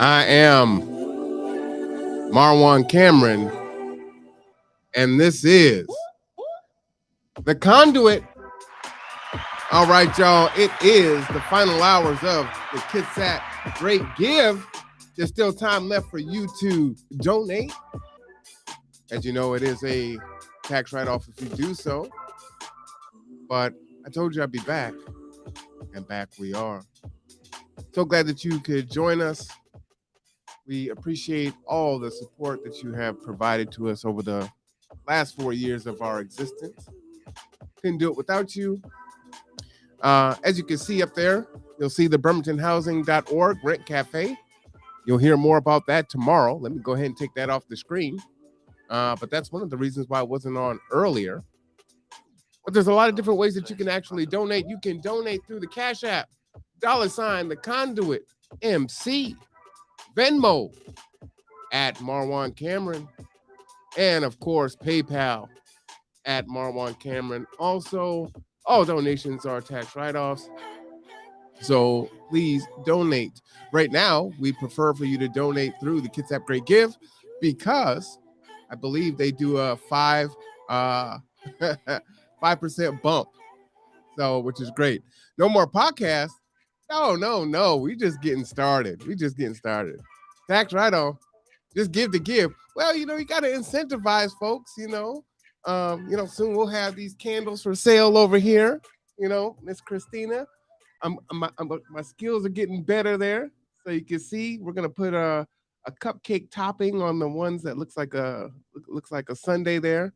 I am Marwan Cameron, and this is The Conduit. All right, y'all. It is the final hours of the Kitsap Great Give. There's still time left for you to donate. As you know, it is a tax write-off if you do so. But I told you I'd be back, and back we are. So glad that you could join us. We appreciate all the support that you have provided to us over the last 4 years of our existence. Couldn't do it without you. As you can see up there, you'll see the BirmingtonHousing.org Rent Cafe. You'll hear more about that tomorrow. Let me go ahead and take that off the screen. But that's one of the reasons why it wasn't on earlier. But there's a lot of different ways that you can actually donate. You can donate through the Cash App, $ the Conduit, MC, Venmo at Marwan Cameron, and of course PayPal at Marwan Cameron. Also, all donations are tax write-offs, so please donate. Right now, we prefer for you to donate through the Kitsap Great Give because I believe they do a 5% bump, so which is great. No more podcasts. No. We just getting started. Tax write-off. Just give to give. Well, you got to incentivize folks. Soon we'll have these candles for sale over here. Miss Christina, my skills are getting better there. So you can see we're gonna put a cupcake topping on the ones that looks like a sundae there.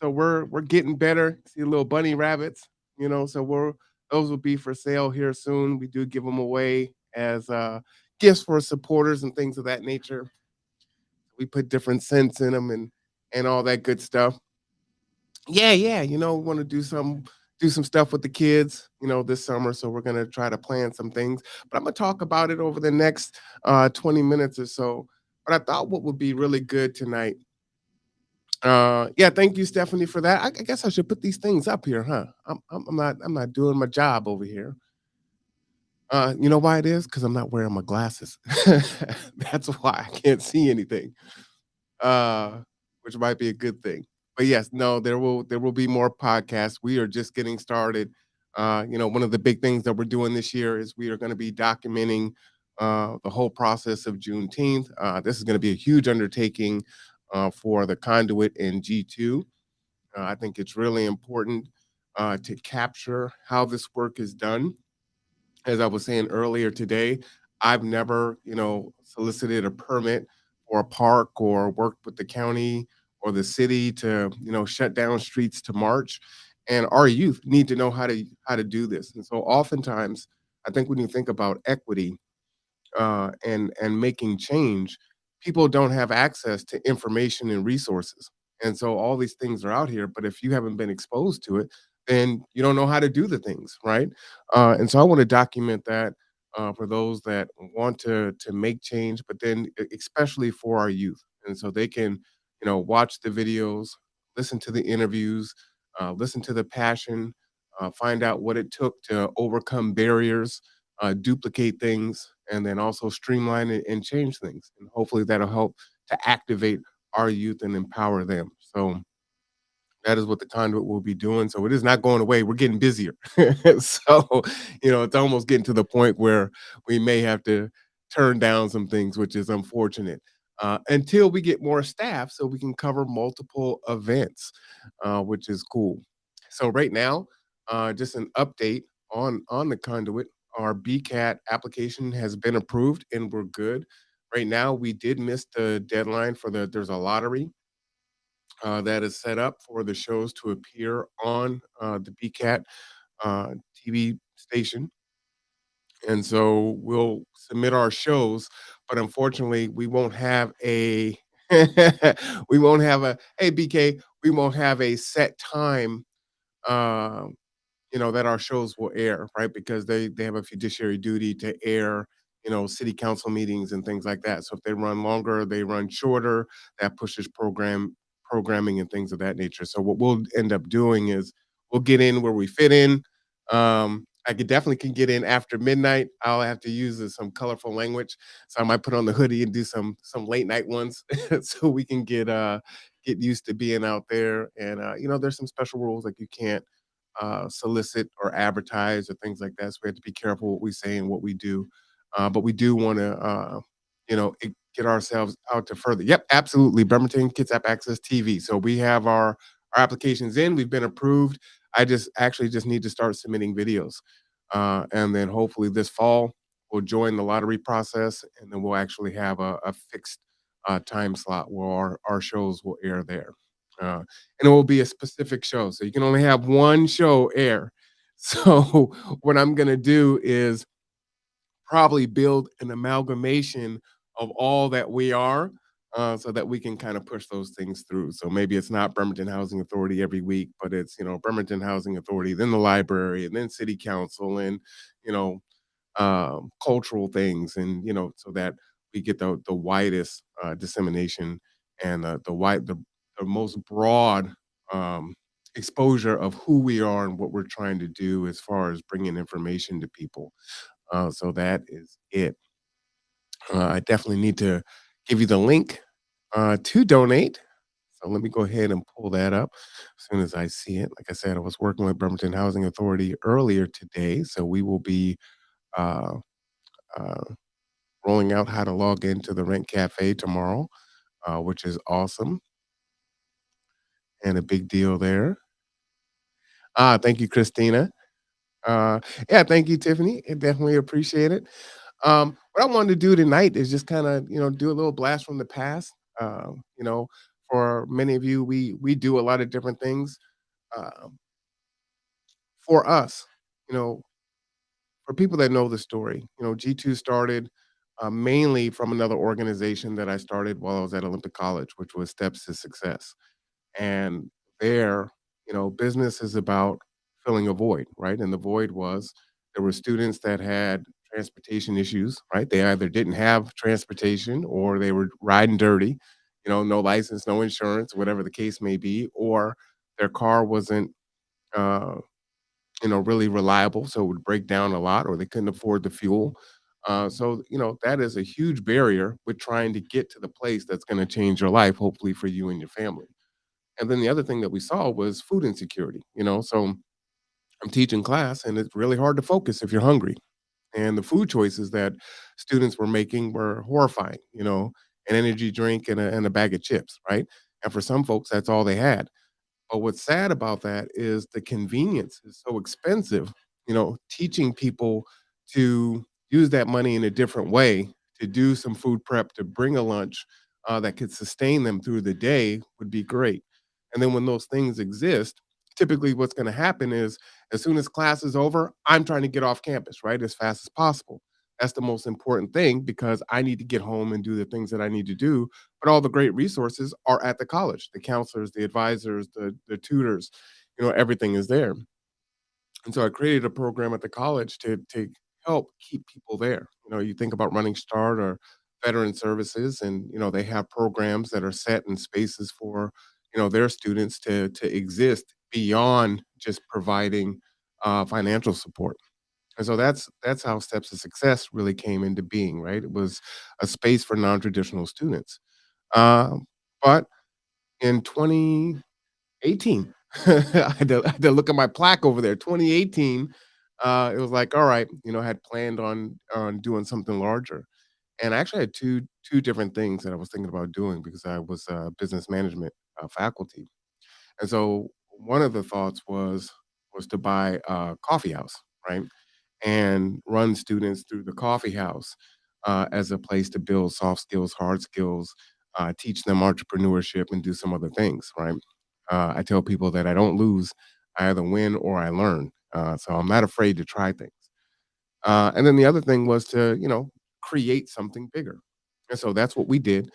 So we're getting better. See little bunny rabbits. So those will be for sale here soon. We do give them away as gifts for supporters and things of that nature. We put different scents in them and all that good stuff. Yeah. We want to do some stuff with the kids, this summer. So we're gonna try to plan some things. But I'm gonna talk about it over the next 20 minutes or so. But I thought what would be really good tonight. Yeah, thank you, Stephanie, for that. I guess I should put these things up here, huh? I'm not doing my job over here. You know why it is? Because I'm not wearing my glasses. That's why I can't see anything. Which might be a good thing. But yes, no, there will be more podcasts. We are just getting started. One of the big things that we're doing this year is we are going to be documenting the whole process of Juneteenth. This is going to be a huge undertaking for the Conduit and G2. I think it's really important to capture how this work is done. As I was saying earlier today, I've never, solicited a permit for a park or worked with the county or the city to, shut down streets to march. And our youth need to know how to do this. And so oftentimes, I think when you think about equity and making change, people don't have access to information and resources. And so all these things are out here, but if you haven't been exposed to it, then you don't know how to do the things, right? And so I want to document that for those that want to make change, but then especially for our youth, and so they can, watch the videos, listen to the interviews, listen to the passion, find out what it took to overcome barriers, duplicate things, and then also streamline it and change things. And hopefully that'll help to activate our youth and empower them. So that is what the conduit will be doing. So it is not going away. We're getting busier. So, it's almost getting to the point where we may have to turn down some things, which is unfortunate, until we get more staff so we can cover multiple events, which is cool. So right now, just an update on the conduit. Our BCAT application has been approved and we're good. Right now, we did miss the deadline for there's a lottery that is set up for the shows to appear on the BCAT TV station. And so we'll submit our shows, but unfortunately, we won't have a we won't have a hey BK, we won't have a set time uh, that our shows will air, right? Because they have a fiduciary duty to air, city council meetings and things like that. So if they run longer, they run shorter, that pushes programming and things of that nature. So what we'll end up doing is we'll get in where we fit in. I could definitely can get in after midnight. I'll have to use some colorful language, so I might put on the hoodie and do some late night ones, so we can get used to being out there. And there's some special rules like you can't solicit or advertise or things like that. So we have to be careful what we say and what we do. But we do want to, get ourselves out to further. Yep, absolutely. Bremerton Kitsap Access TV. So we have our applications in. We've been approved. I just actually just need to start submitting videos, and then hopefully this fall we'll join the lottery process, and then we'll actually have a fixed time slot where our shows will air there. And it will be a specific show. So you can only have one show air. So what I'm gonna do is probably build an amalgamation of all that we are, so that we can kind of push those things through. So maybe it's not Bremerton Housing Authority every week, but it's Bremerton Housing Authority, then the library, and then City Council, and you know cultural things, and so that we get the widest dissemination and the most broad um, exposure of who we are and what we're trying to do as far as bringing information to people. So that is it. I definitely need to give you the link to donate. So let me go ahead and pull that up as soon as I see it. Like I said, I was working with Bremerton Housing Authority earlier today, so we will be uh, uh, rolling out how to log into the Rent Cafe tomorrow, which is awesome and a big deal there. Thank you, Christina. Yeah, thank you, Tiffany. I definitely appreciate it. What I wanted to do tonight is just kind of, do a little blast from the past. For many of you, we do a lot of different things. Um, for us, you know, for people that know the story, G2 started mainly from another organization that I started while I was at Olympic College, which was Steps to Success. And there, business is about filling a void, right? And the void was there were students that had transportation issues, right? They either didn't have transportation or they were riding dirty, no license, no insurance, whatever the case may be, or their car wasn't uh, really reliable, so it would break down a lot, or they couldn't afford the fuel. So, that is a huge barrier with trying to get to the place that's going to change your life, hopefully for you and your family. And then the other thing that we saw was food insecurity. So I'm teaching class, and it's really hard to focus if you're hungry. And the food choices that students were making were horrifying. An energy drink and a bag of chips, right? And for some folks, that's all they had. But what's sad about that is the convenience is so expensive. Teaching people to use that money in a different way, to do some food prep, to bring a lunch that could sustain them through the day would be great. And then when those things exist, typically what's going to happen is as soon as class is over, I'm trying to get off campus, right, as fast as possible. That's the most important thing because I need to get home and do the things that I need to do, but all the great resources are at the college. The counselors, the advisors, the tutors, everything is there. And so I created a program at the college to help keep people there. You think about Running Start or Veteran Services, and they have programs that are set in spaces for their students to exist beyond just providing financial support. And so that's how Steps to Success really came into being, right? It was a space for non-traditional students. Um, but in 2018, I had to look at my plaque over there. 2018, it was like, all right, I had planned on doing something larger. And I actually had two different things that I was thinking about doing because I was a business management faculty. And so one of the thoughts was to buy a coffee house, right? And run students through the coffee house as a place to build soft skills, hard skills, teach them entrepreneurship, and do some other things, right? I tell people that I don't lose, I either win or I learn. So I'm not afraid to try things. And then the other thing was to, create something bigger. And so that's what we did.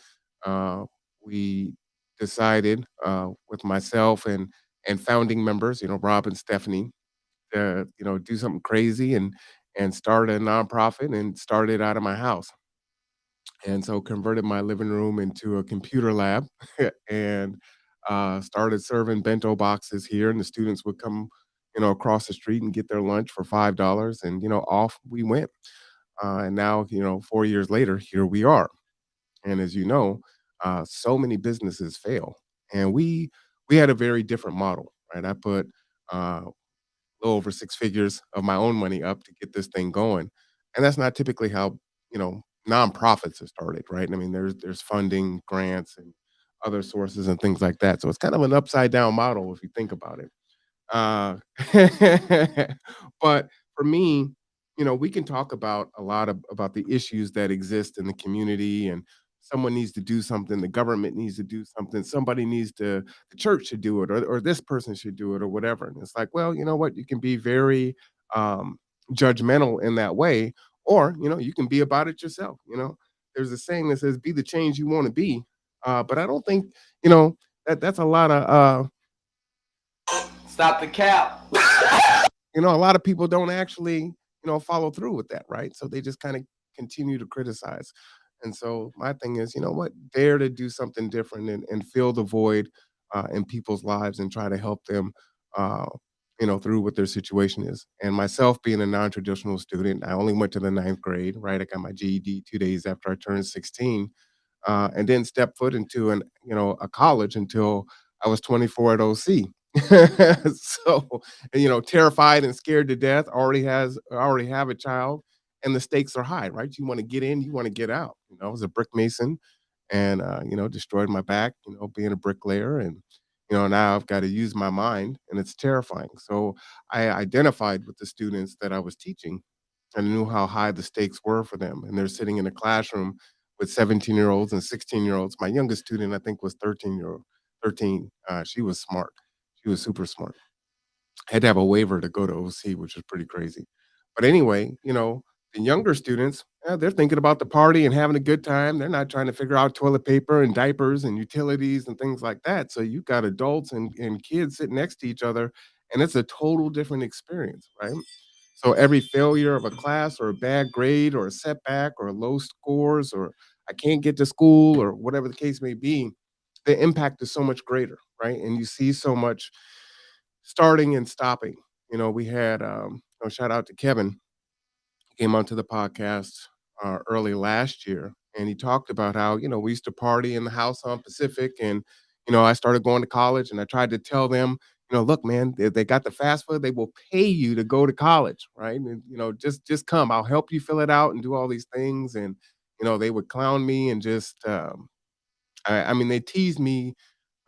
We decided with myself and founding members, Rob and Stephanie, to do something crazy and start a nonprofit and start it out of my house. And so converted my living room into a computer lab and started serving bento boxes here, and the students would come, across the street and get their lunch for $5, and off we went. And now, 4 years later, here we are. And as you know, so many businesses fail, and we had a very different model, right? I put little over six figures of my own money up to get this thing going. And that's not typically how, nonprofits are started, right? I mean, there's funding, grants, and other sources and things like that. So it's kind of an upside down model if you think about it. Uh, but for me, we can talk about a lot about the issues that exist in the community, and someone needs to do something, the government needs to do something, somebody needs to, the church should do it, or this person should do it, or whatever. And it's like, well, you know what? You can be very um, judgmental in that way, or you can be about it yourself. There's a saying that says, "Be the change you want to be." But I don't think that's a lot of Stop the cap. a lot of people don't actually, follow through with that, right? So they just kind of continue to criticize. And so my thing is, you know what? Dare to do something different, and fill the void in people's lives and try to help them, uh, through what their situation is. And myself being a non-traditional student, I only went to the ninth grade, right? I got my GED 2 days after I turned 16, and didn't step foot into a college until I was 24 at OC. So, and, terrified and scared to death. Already have a child, and the stakes are high, right? You want to get in, you want to get out. I was a brick mason, and destroyed my back. Being a bricklayer, and now I've got to use my mind, and it's terrifying. So I identified with the students that I was teaching, and I knew how high the stakes were for them. And they're sitting in a classroom with 17-year-olds and 16-year-olds. My youngest student, I think, was 13-year-old, 13. She was smart. She was super smart. Had to have a waiver to go to OC, which was pretty crazy. But anyway, the younger students, they're thinking about the party and having a good time. They're not trying to figure out toilet paper and diapers and utilities and things like that. So you've got adults and kids sitting next to each other, and it's a total different experience, right? So every failure of a class, or a bad grade, or a setback, or low scores, or I can't get to school, or whatever the case may be, the impact is so much greater, right? And you see so much starting and stopping. We had shout out to Kevin. He came onto the podcast early last year, and he talked about how we used to party in the house on Pacific, and I started going to college, and I tried to tell them, look, man, they got the fast food. They will pay you to go to college, right? And just come. I'll help you fill it out and do all these things. And they would clown me and just I mean, they teased me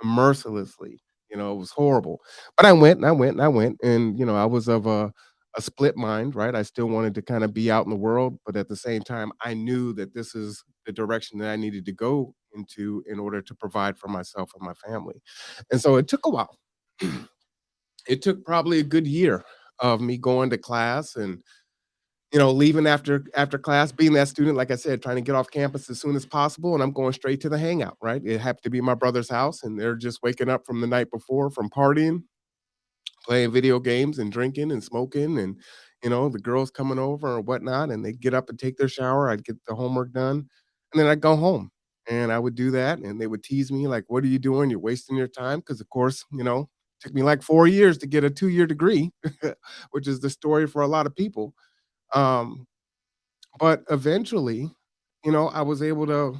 mercilessly. It was horrible. But I went and I went and I went, and I was of a split mind, right? I still wanted to kind of be out in the world, but at the same time, I knew that this is the direction that I needed to go into in order to provide for myself and my family. And so it took a while. It took probably a good year of me going to class, and leaving after class, being that student, like I said, trying to get off campus as soon as possible, and I'm going straight to the hangout, right? It happened to be my brother's house, and they're just waking up from the night before from partying, playing video games and drinking and smoking, and the girls coming over or whatnot, and they get up and take their shower. I'd get the homework done, and then I'd go home, and I would do that, and they would tease me like, "What are you doing? You're wasting your time." Because of course, took me like 4 years to get a 2-year degree, which is the story for a lot of people. Um, but eventually, I was able to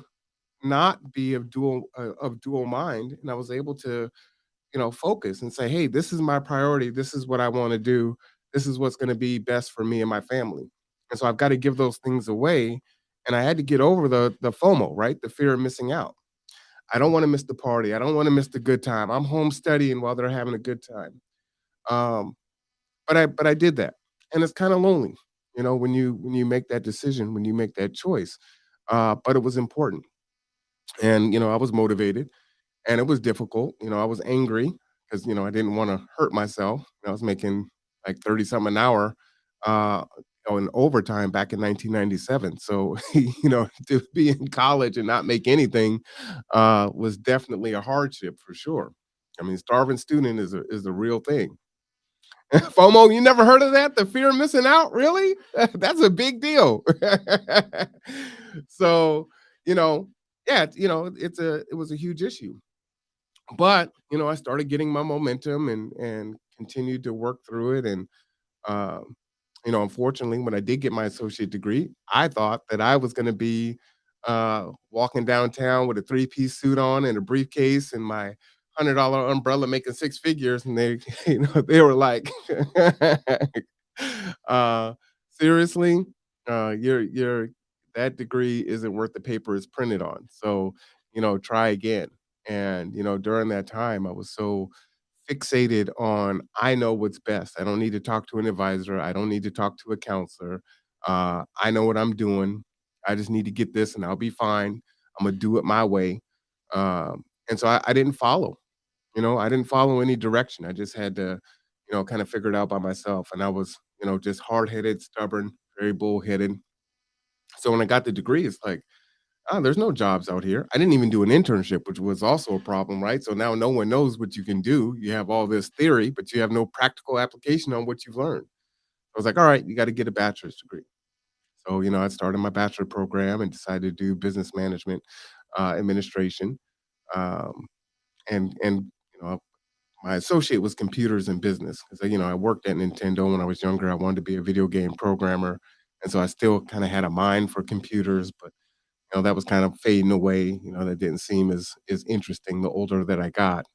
not be of dual mind, and I was able to, focus and say, "Hey, this is my priority. This is what I want to do. This is what's going to be best for me and my family." And so I've got to give those things away, and I had to get over the FOMO, right? The fear of missing out. I don't want to miss the party. I don't want to miss the good time. I'm home studying while they're having a good time. Um, but I did that, and it's kind of lonely, when you make that decision, when you make that choice. But it was important, and I was motivated, and it was difficult. I was angry because I didn't want to hurt myself. I was making like 30 something an hour, uh, in overtime back in 1997. So to be in college and not make anything was definitely a hardship for sure. I mean, starving student is a real thing. FOMO, you never heard of that? The fear of missing out? Really? That's a big deal. So, you know, yeah, it was a huge issue. But, I started getting my momentum and continued to work through it. And, um, unfortunately, when I did get my associate degree, I thought that I was gonna be, walking downtown with a three-piece suit on and a briefcase and my $100 umbrella making six figures, and they, they were like, uh, "Seriously? You're that degree isn't worth the paper it's printed on, so, try again." And, during that time, I was so fixated on, I know what's best. I don't need to talk to an advisor. I don't need to talk to a counselor. I know what I'm doing. I just need to get this and I'll be fine. I'm gonna do it my way. And so I didn't follow, I didn't follow any direction. I just had to, kind of figure it out by myself. And I was, just hard headed, stubborn, very bullheaded. So when I got the degree, it's like, there's no jobs out here. I didn't even do an internship, which was also a problem, right? So now no one knows what you can do. You have all this theory, but you have no practical application on what you've learned. I was like, all right, you got to get a bachelor's degree. So, I started my bachelor program and decided to do business management, administration. Um, and, my associate was computers and business. Because, I worked at Nintendo when I was younger. I wanted to be a video game programmer. And so I still kind of had a mind for computers, but that was kind of fading away. That didn't seem as interesting the older that I got.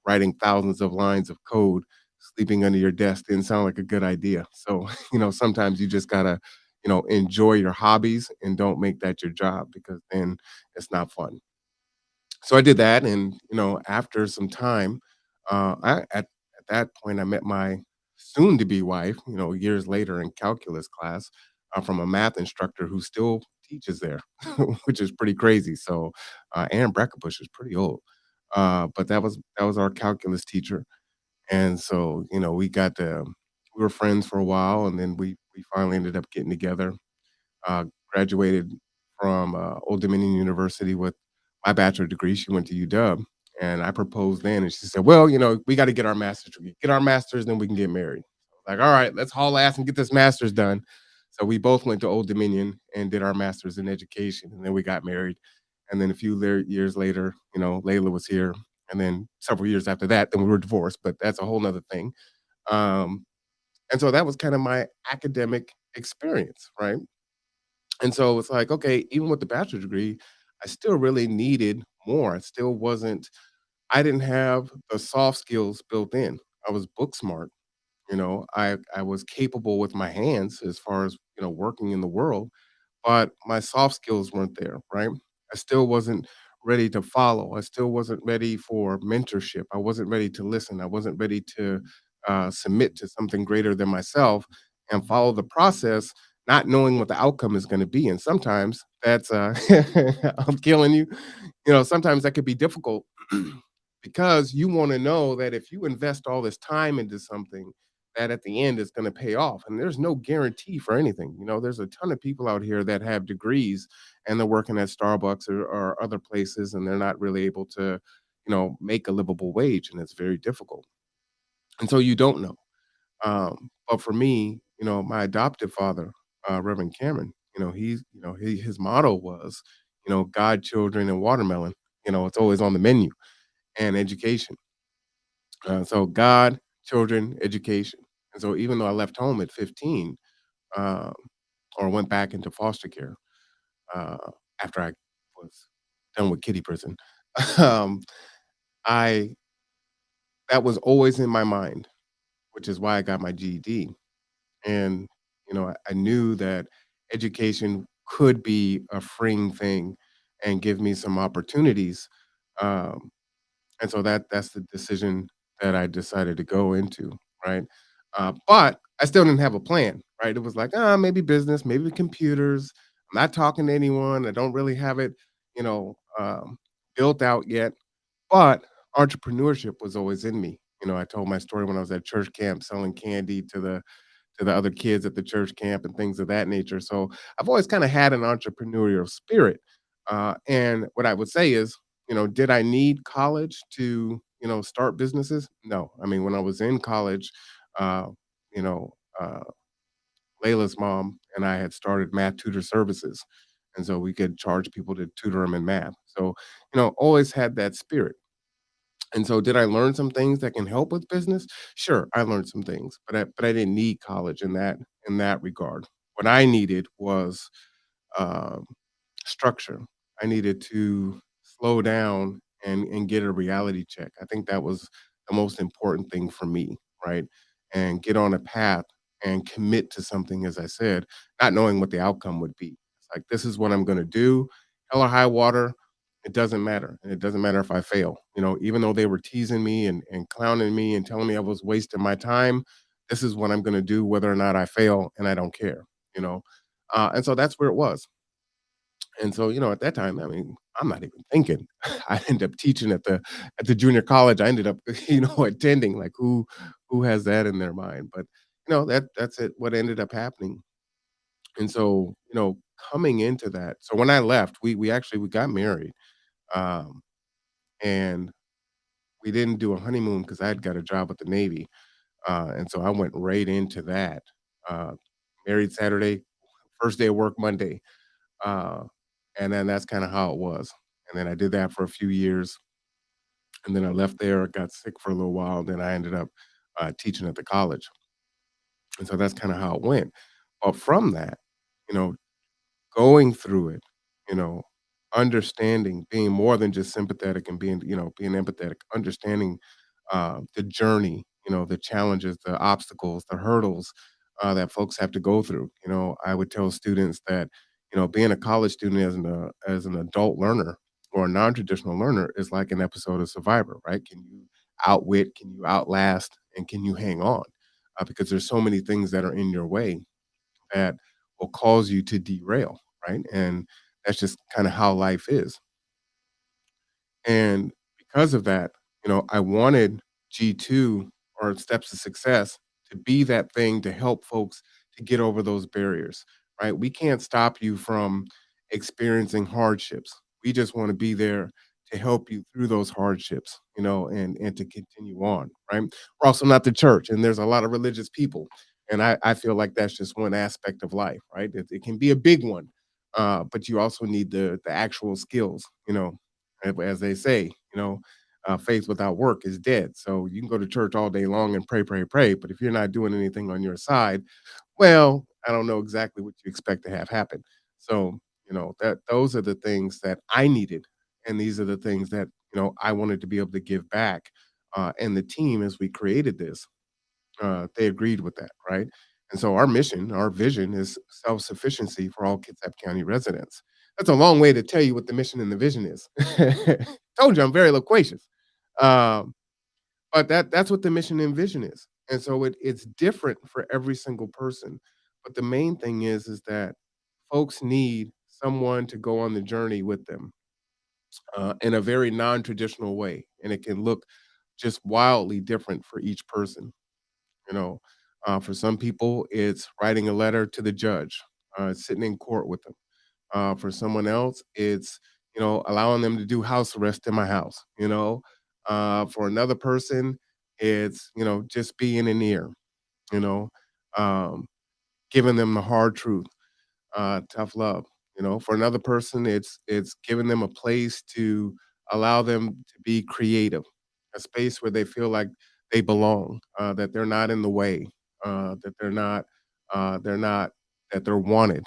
Writing thousands of lines of code, sleeping under your desk didn't sound like a good idea. So, sometimes you just gotta, enjoy your hobbies and don't make that your job because then it's not fun. So I did that, and after some time, at that point, I met my soon-to-be wife. Years later in calculus class, from a math instructor who still teaches there, which is pretty crazy. So, Aaron Breckenbush is pretty old, but that was our calculus teacher, and so we were friends for a while, and then we finally ended up getting together. Graduated from Old Dominion University with my bachelor degree. She went to UW, and I proposed then, and she said, "Well, we got to get our master's degree. Get our masters, then we can get married." Like, all right, let's haul ass and get this master's done. So we both went to Old Dominion and did our masters in education, and then we got married. And then a few years later, Layla was here, and then several years after that, then we were divorced. But that's a whole nother thing. Um, and so that was kind of my academic experience, right? And so it's like, okay, even with the bachelor degree, I still really needed more. I still wasn't, I didn't have the soft skills built in. I was book smart, I was capable with my hands as far as, working in the world, but my soft skills weren't there, right? I still wasn't ready to follow. I still wasn't ready for mentorship. I wasn't ready to listen. I wasn't ready to submit to something greater than myself and follow the process, not knowing what the outcome is going to be. And sometimes that's, I'm killing you. Sometimes that could be difficult because you want to know that if you invest all this time into something, that at the end it's going to pay off. And there's no guarantee for anything. There's a ton of people out here that have degrees and they're working at Starbucks or other places and they're not really able to, make a livable wage. And it's very difficult. And so you don't know. But for me, my adoptive father, Reverend Cameron, his motto was, God, children, and watermelon. It's always on the menu and education. So God, children, education. And so even though I left home at 15, um, or went back into foster care uh, after I was done with kiddie prison, um, I that was always in my mind, which is why I got my GED. And I knew that education could be a freeing thing and give me some opportunities. Um, And so that's the decision that I decided to go into, right? But I still didn't have a plan, right? It was like, maybe business, maybe computers. I'm not talking to anyone. I don't really have it, you know, um, built out yet. But entrepreneurship was always in me. I told my story when I was at church camp selling candy to the other kids at the church camp and things of that nature. So I've always kind of had an entrepreneurial spirit. And what I would say is, did I need college to, start businesses? No. I mean, when I was in college, uh, you know, uh, Layla's mom and I had started math tutor services. And so we could charge people to tutor them in math. So, always had that spirit. And so did I learn some things that can help with business? Sure, I learned some things, but I didn't need college in that regard. What I needed was um, structure. I needed to slow down and get a reality check. I think that was the most important thing for me, right? And get on a path and commit to something, as I said, not knowing what the outcome would be. It's like this is what I'm going to do, hell or high water. It doesn't matter, and it doesn't matter if I fail. Even though they were teasing me and clowning me and telling me I was wasting my time, this is what I'm going to do, whether or not I fail, and I don't care. You know, and so that's where it was. And so, at that time, I mean, I'm not even thinking. I ended up teaching at the junior college. I ended up, attending. Like who has that in their mind? But that's it. What ended up happening. And so, coming into that. So when I left, we got married, um, and we didn't do a honeymoon because I had got a job with the Navy, and so I went right into that. Uh, Married Saturday, first day of work Monday. Uh, and then that's kinda how it was. And then I did that for a few years, and then I left there, got sick for a little while, and then I ended up, teaching at the college. And so that's kinda how it went. But from that, you know, going through it, you know, understanding, being more than just sympathetic and being empathetic, understanding, the journey, the challenges, the obstacles, the hurdles, that folks have to go through. I would tell students that, being a college student as an adult learner or a non-traditional learner is like an episode of Survivor, right? Can you outwit, can you outlast, and can you hang on? Because there's so many things that are in your way that will cause you to derail, right? And that's just kind of how life is. And because of that, I wanted G2 or Steps to Success to be that thing to help folks to get over those barriers, right? We can't stop you from experiencing hardships. We just want to be there to help you through those hardships, and to continue on, right? We're also not the church, and there's a lot of religious people. And I feel like that's just one aspect of life, right? It can be a big one, but you also need the actual skills, as they say, faith without work is dead. So you can go to church all day long and pray, pray, pray. But if you're not doing anything on your side, well, I don't know exactly what you expect to have happen. So, that those are the things that I needed. And these are the things that, I wanted to be able to give back. And the team, as we created this, they agreed with that, right? And so our mission, our vision is self-sufficiency for all Kitsap County residents. That's a long way to tell you what the mission and the vision is. Told you I'm very loquacious. Um, but that's what the mission and vision is. And so it's different for every single person. But the main thing is that folks need someone to go on the journey with them in a very non-traditional way. And it can look just wildly different for each person. You know, for some people, it's writing a letter to the judge, sitting in court with them. For someone else, it's allowing them to do house arrest in my house. For another person, it's just being an ear. You know, um, giving them the hard truth, tough love. For another person, it's giving them a place to allow them to be creative, a space where they feel like they belong, that they're not in the way, that they're not that they're wanted.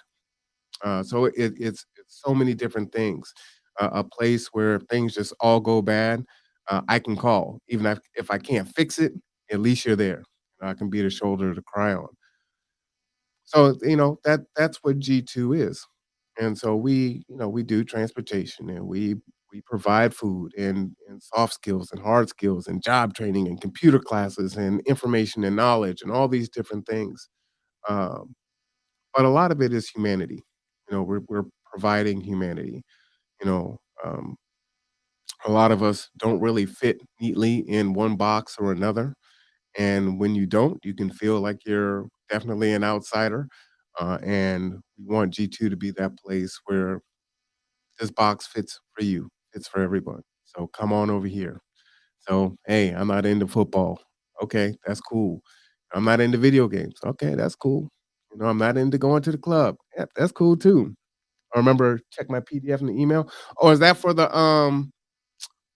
So it's so many different things. A place where things just all go bad, I can call, even if I can't fix it. At least you're there. I can be the shoulder to cry on. So, that's what G2 is. And so we do transportation, and we provide food and soft skills and hard skills and job training and computer classes and information and knowledge and all these different things. Um, but a lot of it is humanity. We're providing humanity. You know, um, a lot of us don't really fit neatly in one box or another, and when you don't, you can feel like you're definitely an outsider. And we want G2 to be that place where this box fits for you, fits for everyone. So come on over here. So, hey, I'm not into football. Okay, that's cool. I'm not into video games. Okay, that's cool. I'm not into going to the club. Yep, that's cool too. I remember check my PDF in the email. Oh, is that for the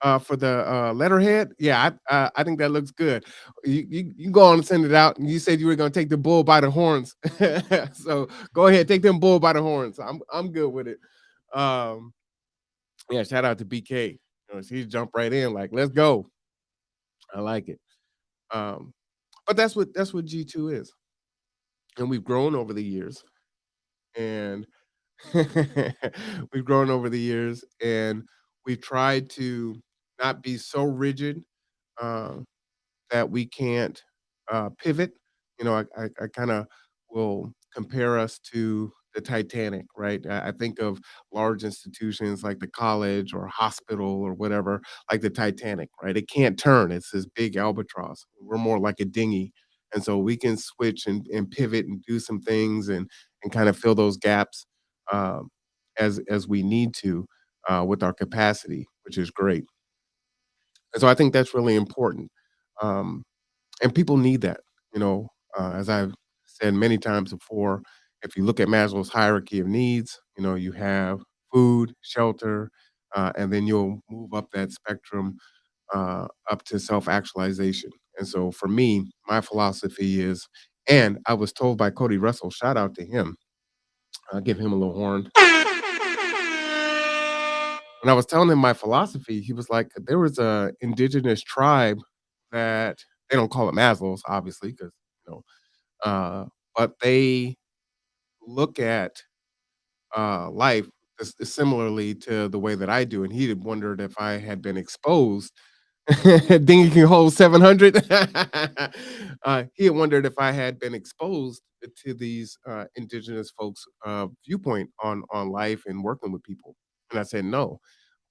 For the letterhead, yeah, I think that looks good. You go on and send it out. And you said you were gonna take the bull by the horns, so go ahead, take them bull by the horns. I'm good with it. Um, yeah, shout out to BK. You know, he jumped right in like, let's go. I like it. Um, but that's what G2 is, and we've grown over the years, and we've grown over the years, and we've tried to not be so rigid. Um, that we can't pivot. You know, I kind of will compare us to the Titanic, right? I think of large institutions like the college or hospital or whatever, like the Titanic, right? It can't turn. It's this big albatross. We're more like a dinghy. And so we can switch and pivot and do some things and kind of fill those gaps um, as we need to with our capacity, which is great. And so I think that's really important. Um, and people need that, you know, as I've said many times before, if you look at Maslow's hierarchy of needs, you know, you have food, shelter, and then you'll move up that spectrum up to self-actualization. And so for me, my philosophy is, and I was told by Cody Russell, shout out to him. I'll give him a little horn. When I was telling him my philosophy, he was like, there was a indigenous tribe that they don't call it Maslow's, obviously, because you know, but they look at life similarly to the way that I do, and he had wondered if I had been exposed. Dinghy can hold 700. He had wondered if I had been exposed to these indigenous folks' viewpoint on life and working with people, and I said no.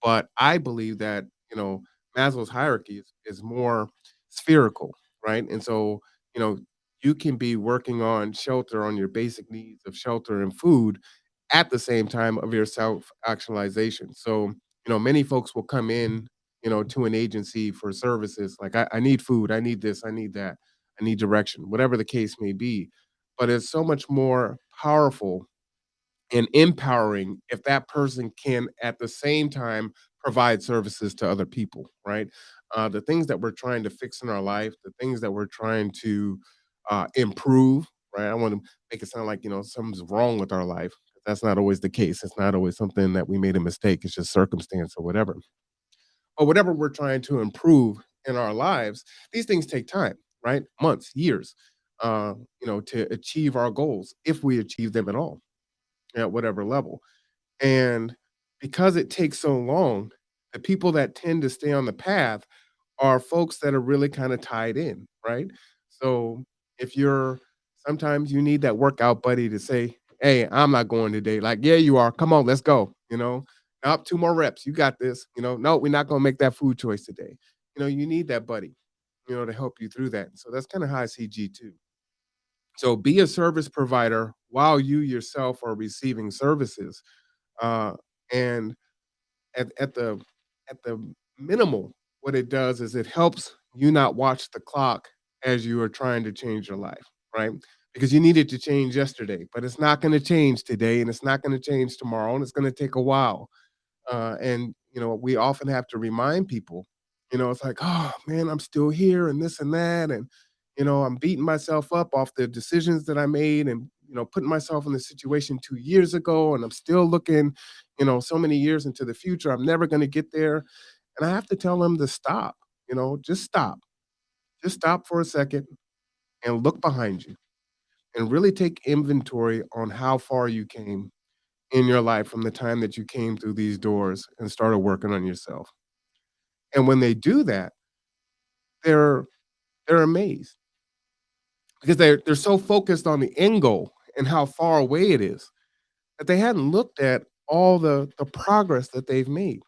But I believe that, you know, Maslow's hierarchy is more spherical, right? And so, you know, you can be working on shelter, on your basic needs of shelter and food at the same time of your self actualization. So, you know, many folks will come in, you know, to an agency for services like, I need food, I need this, I need that, I need direction, whatever the case may be. But it's so much more powerful and empowering if that person can at the same time provide services to other people, right? The things that we're trying to fix in our life, the things that we're trying to improve, right? I want to make it sound like, you know, something's wrong with our life. That's not always the case. It's not always something that we made a mistake. It's just circumstance or whatever. But whatever we're trying to improve in our lives, these things take time, right? Months, years, you know, to achieve our goals, if we achieve them at all, at whatever level. And because it takes so long, the people that tend to stay on the path are folks that are really kind of tied in, right? So if you're sometimes you need that workout buddy to say, "Hey, I'm not going today." Like, "Yeah, you are. Come on, let's go." You know, up two more reps. You got this. You know, no, we're not going to make that food choice today. You know, you need that buddy, you know, to help you through that. So that's kind of how I see G2. So be a service provider while you yourself are receiving services uh, and at the minimal, what it does is it helps you not watch the clock as you are trying to change your life, right? Because you needed to change yesterday, but it's not going to change today, and it's not going to change tomorrow, and it's going to take a while. And you know, we often have to remind people, you know, it's like, oh man, I'm still here, and this and that, and you know, I'm beating myself up off the decisions that I made, and you know, putting myself in the situation 2 years ago, and I'm still looking, you know, so many years into the future. I'm never going to get there, and I have to tell them to stop. You know, just stop for a second and look behind you, and really take inventory on how far you came in your life from the time that you came through these doors and started working on yourself. And when they do that, they're they're amazed because they're so focused on the end goal and how far away it is that they hadn't looked at all the progress that they've made,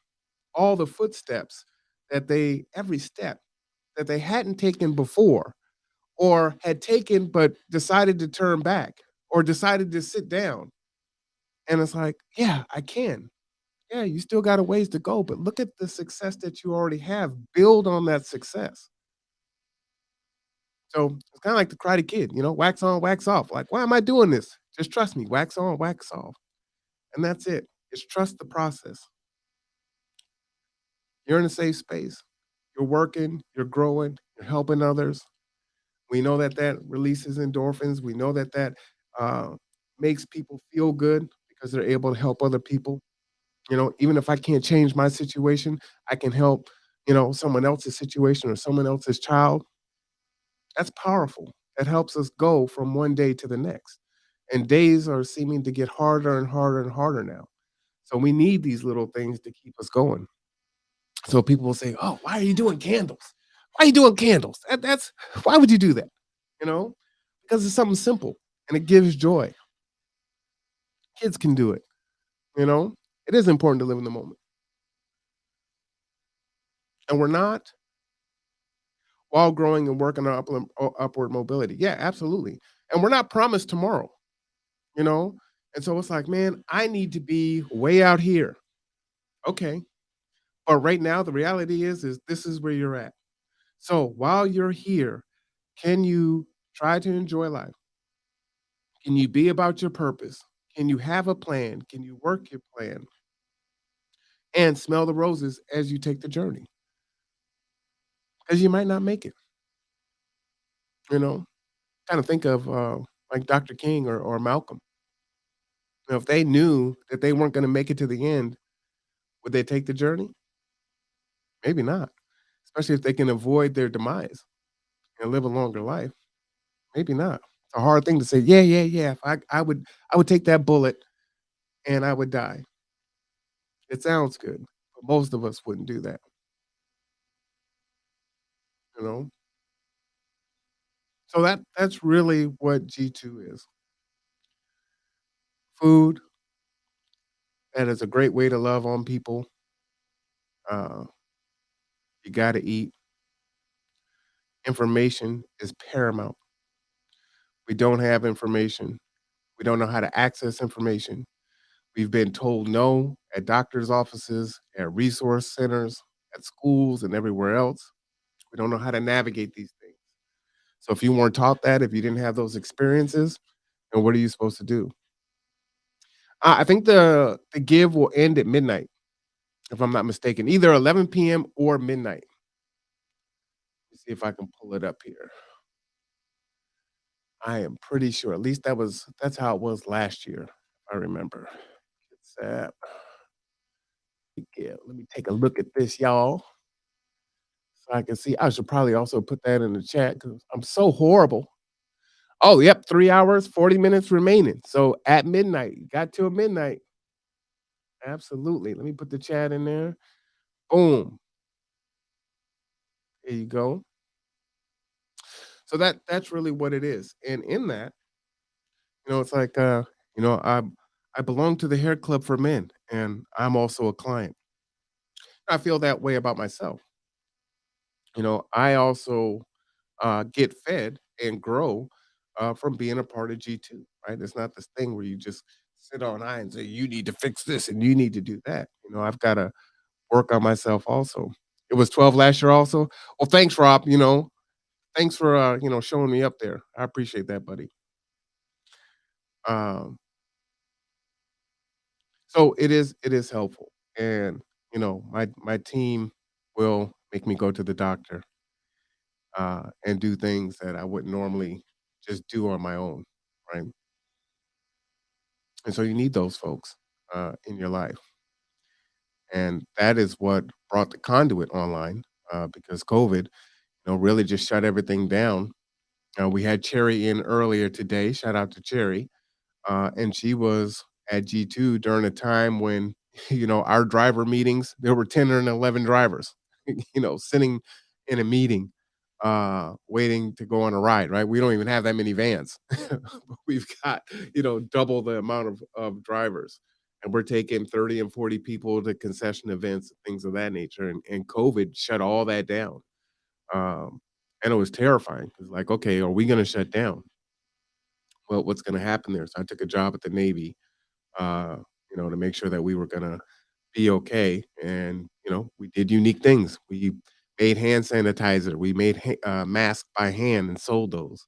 all the footsteps that they every step that they hadn't taken before or had taken but decided to turn back or decided to sit down. And it's like, yeah, I can. Yeah, you still got a ways to go, but look at the success that you already have. Build on that success. So it's kind of like the Karate Kid, you know, wax on, wax off. Like, why am I doing this? Just trust me, wax on, wax off. And that's it. Just trust the process. You're in a safe space. You're working, you're growing, you're helping others. We know that that releases endorphins. We know that that uh, makes people feel good because they're able to help other people. You know, even if I can't change my situation, I can help, someone else's situation or someone else's child. That's powerful. That helps us go from one day to the next. And days are seeming to get harder and harder and harder now. So we need these little things to keep us going. So people will say, "Oh, why are you doing candles? Why are you doing candles? That's why would you do that?" You know, because it's something simple and it gives joy. Kids can do it. You know, it is important to live in the moment, and we're not while growing and working on upward mobility. Yeah, absolutely. And we're not promised tomorrow. You know, and so it's like, man, I need to be way out here. Okay, but right now the reality is this is where you're at. So while you're here, can you try to enjoy life? Can you be about your purpose? Can you have a plan? Can you work your plan and smell the roses as you take the journey? Because you might not make it, you know? Kind of think of like Dr. King or Malcolm. If they knew that they weren't going to make it to the end, would they take the journey? Maybe not, especially if they can avoid their demise and live a longer life. Maybe not. It's a hard thing to say, yeah, yeah, yeah. If I would take that bullet and I would die. It sounds good, but most of us wouldn't do that, you know? So that's really what G2 is. Food, that is a great way to love on people. Uh, you gotta eat. Information is paramount. We don't have information. We don't know how to access information. We've been told no at doctors' offices, at resource centers, at schools, and everywhere else. We don't know how to navigate these things. So if you weren't taught that, if you didn't have those experiences, then what are you supposed to do? I think the give will end at midnight, if I'm not mistaken, either 11 p.m. or midnight. Let's see if I can pull it up here. I am pretty sure. At least that's how it was last year. I remember. Kitsap. Yeah, let me take a look at this, y'all, so I can see. I should probably also put that in the chat because I'm so horrible. Oh, yep, 3 hours, 40 minutes remaining. So at midnight, you got till midnight. Absolutely. Let me put the chat in there. Boom. There you go. So that's really what it is. And in that, it's like I belong to the hair club for men and I'm also a client. I feel that way about myself. I also get fed and grow from being a part of G2, right? It's not this thing where you just sit on high and say, you need to fix this and you need to do that. I've got to work on myself also. It was 12 last year also. Well, thanks, Rob. Thanks for, showing me up there. I appreciate that, buddy. Um, so it is helpful. And, my team will make me go to the doctor and do things that I wouldn't normally just do on my own, right? And so you need those folks in your life. And that is what brought the conduit online because COVID, really just shut everything down. We had Cherry in earlier today. Shout out to Cherry. And she was at G2 during a time when, our driver meetings, there were 10 or 11 drivers, sitting in a meeting, waiting to go on a ride, right? We don't even have that many vans. We've got, double the amount of drivers. And we're taking 30 and 40 people to concession events, things of that nature. And COVID shut all that down. Um, and it was terrifying. It's like, okay, are we going to shut down? Well, what's going to happen there? So I took a job at the Navy, uh, to make sure that we were going to be okay. And, we did unique things. We made hand sanitizer. We made masks by hand and sold those.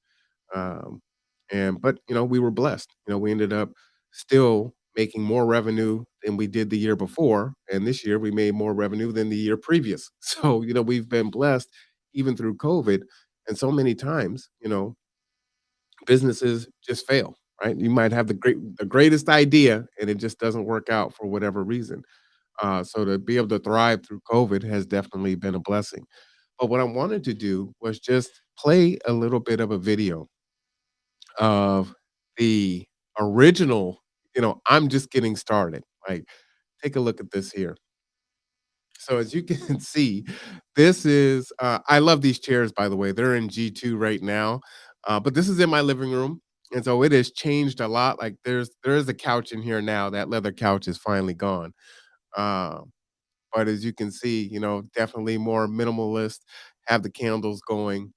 But we were blessed. We ended up still making more revenue than we did the year before. And this year we made more revenue than the year previous. So, we've been blessed even through COVID. And so many times, businesses just fail, right? You might have the greatest idea and it just doesn't work out for whatever reason. So to be able to thrive through COVID has definitely been a blessing. But what I wanted to do was just play a little bit of a video of the original, I'm just getting started. Like, take a look at this here. So as you can see, this is I love these chairs, by the way. They're in G2 right now. But this is in my living room. And so it has changed a lot. Like there is a couch in here now. That leather couch is finally gone. Uh, but as you can see, definitely more minimalist, have the candles going.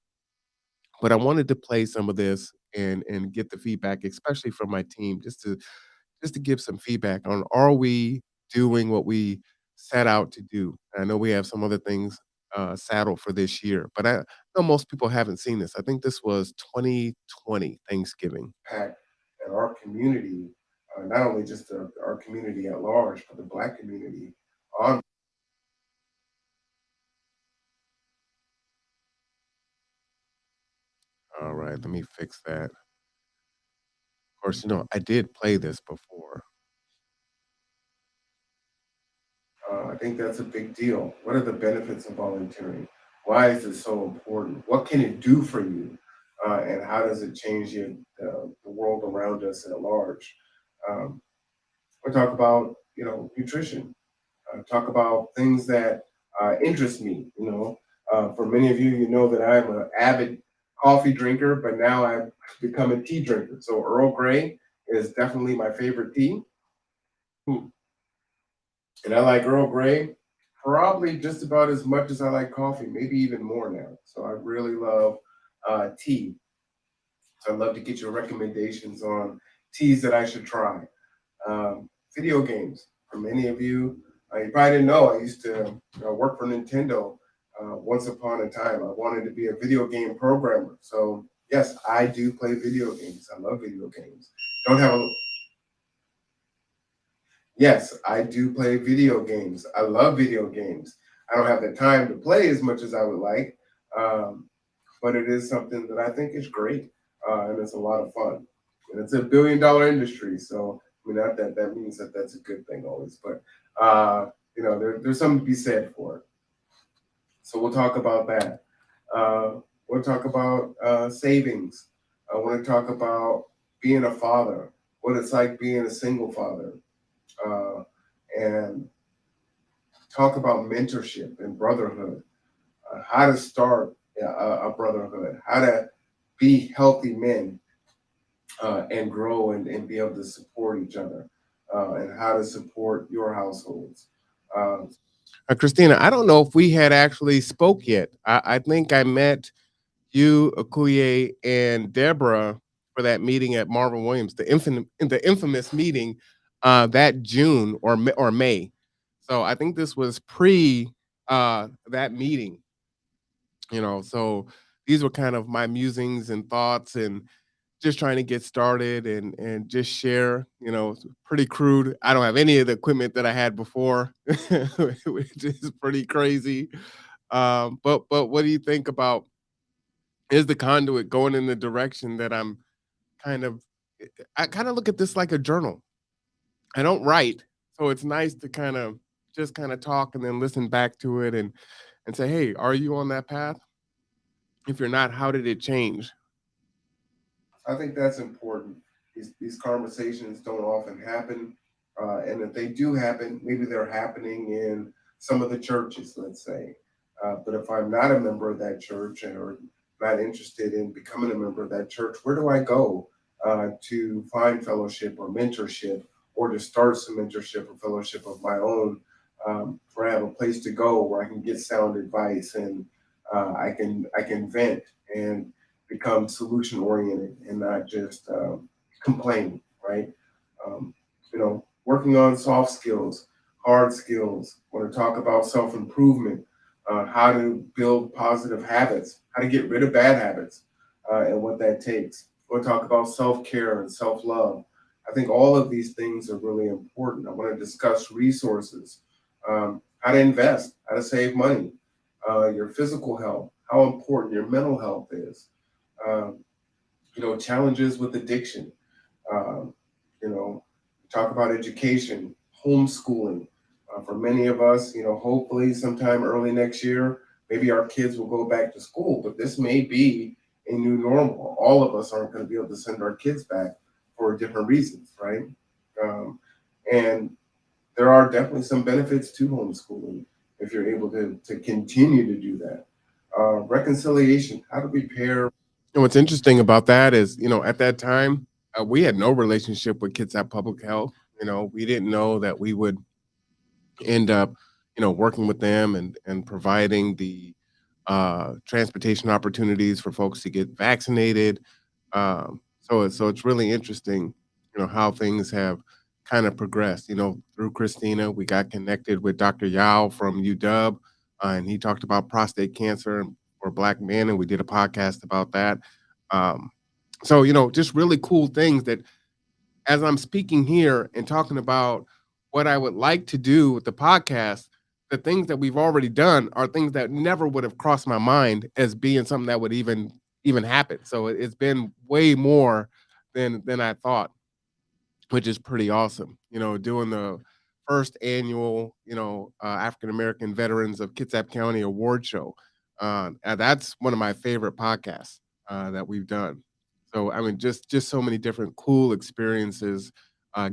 But I wanted to play some of this and get the feedback, especially from my team, just to give some feedback on, are we doing what we set out to do? I know we have some other things saddled for this year, but I know most people haven't seen this. I think this was 2020 Thanksgiving. Packed at our community, not only just our community at large, but the Black community. On All right, let me fix that. Of course, I did play this before. I think that's a big deal. What are the benefits of volunteering? Why is it so important? What can it do for you? And how does it change the world around us at large? Um, we talk about, nutrition. Talk about things that interest me. For many of you, you know that I'm an avid coffee drinker, but now I've become a tea drinker. So Earl Grey is definitely my favorite tea. And I like Earl Grey probably just about as much as I like coffee, maybe even more now. So I really love tea. So I'd love to get your recommendations on teas that I should try. Video games. For many of you, you probably didn't know I used to work for Nintendo once upon a time. I wanted to be a video game programmer. So yes, I do play video games. I love video games. Don't have a Yes, I do play video games. I love video games. I don't have the time to play as much as I would like, um, but it is something that I think is great, and it's a lot of fun. And it's a billion-dollar industry, so I mean, not that that means that that's a good thing always, but there's something to be said for it. So we'll talk about that. We'll talk about savings. I want to talk about being a father, what it's like being a single father, uh, and talk about mentorship and brotherhood, how to start a brotherhood, how to be healthy men and grow and be able to support each other, and how to support your households. Christina, I don't know if we had actually spoke yet. I think I met you, Akuye, and Deborah for that meeting at Marvin Williams, the infamous meeting that June or May. So I think this was pre that meeting, So these were kind of my musings and thoughts and just trying to get started and just share, it's pretty crude. I don't have any of the equipment that I had before, which is pretty crazy. But what do you think about, is the conduit going in the direction that I'm kind of I kind of look at this like a journal. I don't write, so it's nice to kind of talk and then listen back to it and say, "Hey, are you on that path? If you're not, how did it change?" I think that's important. These conversations don't often happen, and if they do happen, maybe they're happening in some of the churches, let's say. But if I'm not a member of that church or not interested in becoming a member of that church, where do I go to find fellowship or mentorship, or to start some mentorship or fellowship of my own, where I have a place to go where I can get sound advice and I can vent and become solution oriented and not just complain, right? Working on soft skills, hard skills. Want to talk about self improvement, how to build positive habits, how to get rid of bad habits, and what that takes. Want to talk about self care and self love. I think all of these things are really important. I want to discuss resources, how to invest, how to save money, your physical health, how important your mental health is, um, challenges with addiction, um, you know, talk about education, homeschooling. For many of us, hopefully sometime early next year, maybe our kids will go back to school, but this may be a new normal. All of us aren't going to be able to send our kids back for different reasons, right? Um, and there are definitely some benefits to homeschooling if you're able to continue to do that. Reconciliation, how to prepare. And what's interesting about that is, at that time, we had no relationship with Kids at Public Health. We didn't know that we would end up, working with them and providing the transportation opportunities for folks to get vaccinated. So it's really interesting, how things have kind of progressed. Through Christina, we got connected with Dr. Yao from UW, and he talked about prostate cancer for Black men, and we did a podcast about that. Um, so just really cool things that as I'm speaking here and talking about what I would like to do with the podcast, the things that we've already done are things that never would have crossed my mind as being something that would even happen. So it's been way more than I thought, which is pretty awesome. Doing the first annual, African American Veterans of Kitsap County Award Show. And that's one of my favorite podcasts that we've done. So I mean, just so many different cool experiences,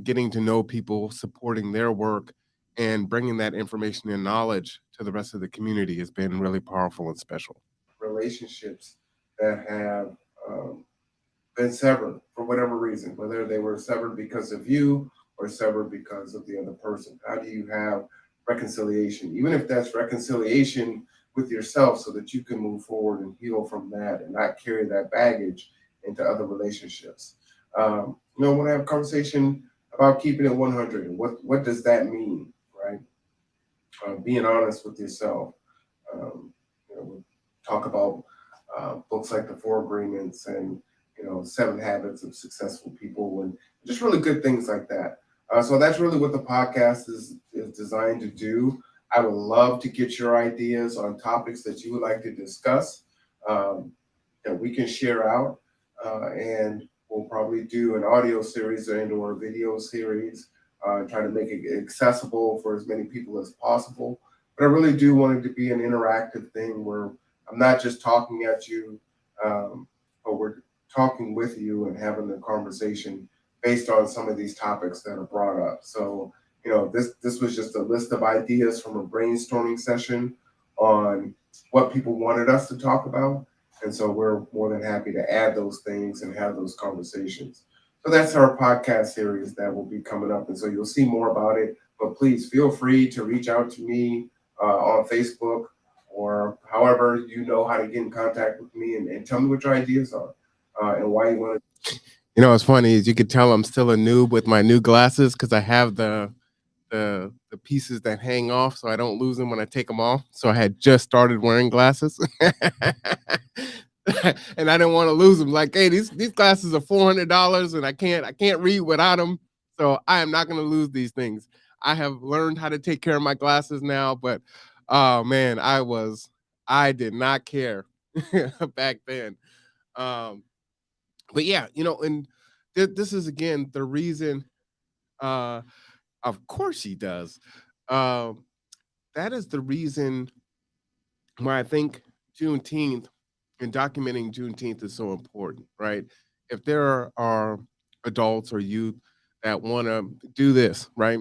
getting to know people, supporting their work, and bringing that information and knowledge to the rest of the community has been really powerful and special. Relationships that have been severed for whatever reason, whether they were severed because of you or severed because of the other person. How do you have reconciliation, even if that's reconciliation with yourself, so that you can move forward and heal from that and not carry that baggage into other relationships? I want to have a conversation about keeping it 100. What does that mean, right? Being honest with yourself. We talk about books like The Four Agreements and Seven Habits of Successful People, and just really good things like that. So that's really what the podcast is designed to do. I would love to get your ideas on topics that you would like to discuss, um, that we can share out, and we'll probably do an audio series and or a video series, try to make it accessible for as many people as possible. But I really do want it to be an interactive thing where I'm not just talking at you, but we're talking with you and having a conversation based on some of these topics that are brought up. So, this was just a list of ideas from a brainstorming session on what people wanted us to talk about. And so we're more than happy to add those things and have those conversations. So that's our podcast series that will be coming up. And so you'll see more about it. But please feel free to reach out to me on Facebook or however you know how to get in contact with me, and tell me what your ideas are and why you want to. What's funny is you could tell I'm still a noob with my new glasses because I have the pieces that hang off so I don't lose them when I take them off. So I had just started wearing glasses. And I didn't want to lose them. Like, hey, these glasses are $400 and I can't read without them. So I am not going to lose these things. I have learned how to take care of my glasses now, but oh man, I did not care back then. Um, but yeah, and this is again the reason. Of course he does. Um, that is the reason why I think Juneteenth and documenting Juneteenth is so important, right? If there are adults or youth that want to do this, right,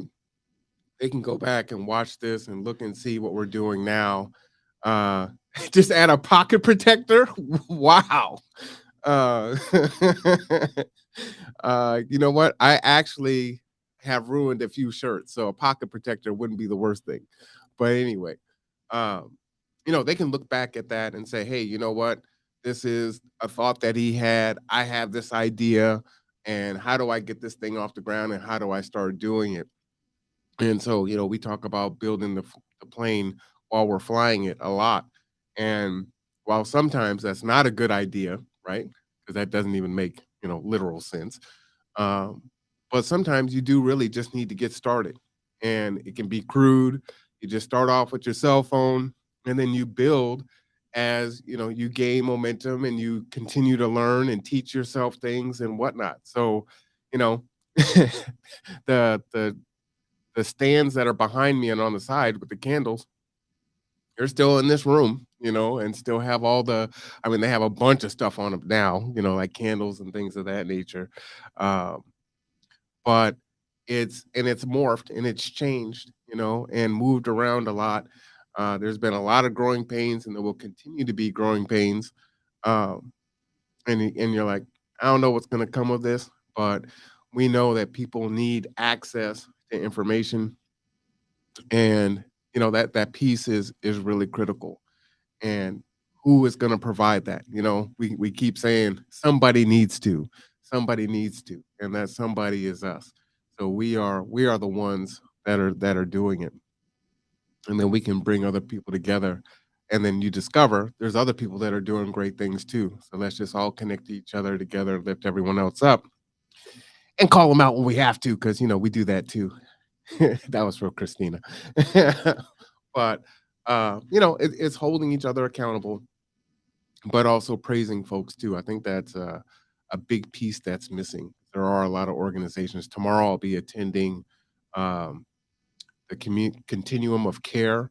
they can go back and watch this and look and see what we're doing now. Uh, just add a pocket protector. Wow. Uh, you know what? I actually have ruined a few shirts, so a pocket protector wouldn't be the worst thing. But anyway, um, they can look back at that and say, hey, you know what? This is a thought that he had. I have this idea, and how do I get this thing off the ground, and how do I start doing it? And so, we talk about building the plane while we're flying it a lot. And while sometimes that's not a good idea, right? Because that doesn't even make, literal sense. Um, But sometimes you do really just need to get started, and it can be crude. You just start off with your cell phone, and then you build as you gain momentum and you continue to learn and teach yourself things and whatnot. So, you know, the the the stands that are behind me and on the side with the candles, they're still in this room, and still have all I mean, they have a bunch of stuff on them now, like candles and things of that nature. Um, but it's morphed and it's changed, and moved around a lot. There's been a lot of growing pains, and there will continue to be growing pains. Um, and you're like, I don't know what's going to come of this, but we know that people need access to information, and that piece is really critical. And who is going to provide that? We keep saying somebody needs to, and that somebody is us. So we are the ones that are doing it, and then we can bring other people together, and then you discover there's other people that are doing great things too. So let's just all connect to each other together, lift everyone else up, and call them out when we have to, because we do that too. That was for Christina. But it's holding each other accountable, but also praising folks too. I think that's a big piece that's missing. There are a lot of organizations. Tomorrow I'll be attending um, the Continuum of Care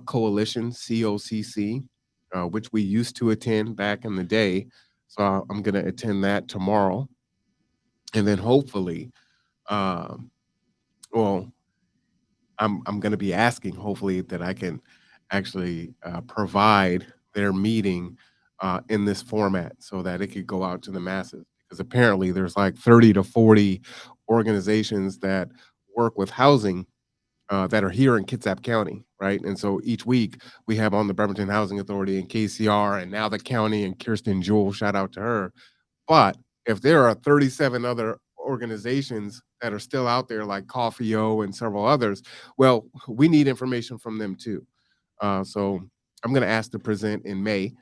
Coalition, COCC, which we used to attend back in the day. So I'm going to attend that tomorrow. And then hopefully, um, well, I'm going to be asking, hopefully, that I can actually provide their meeting in this format so that it could go out to the masses. Because apparently, there's like 30 to 40 organizations that work with housing that are here in Kitsap County, right? And so each week we have on the Bremerton Housing Authority and KCR, and now the county and Kirsten Jewell, shout out to her. But if there are 37 other organizations that are still out there, like Coffee-O and several others, well, we need information from them too. So I'm going to ask to present in May,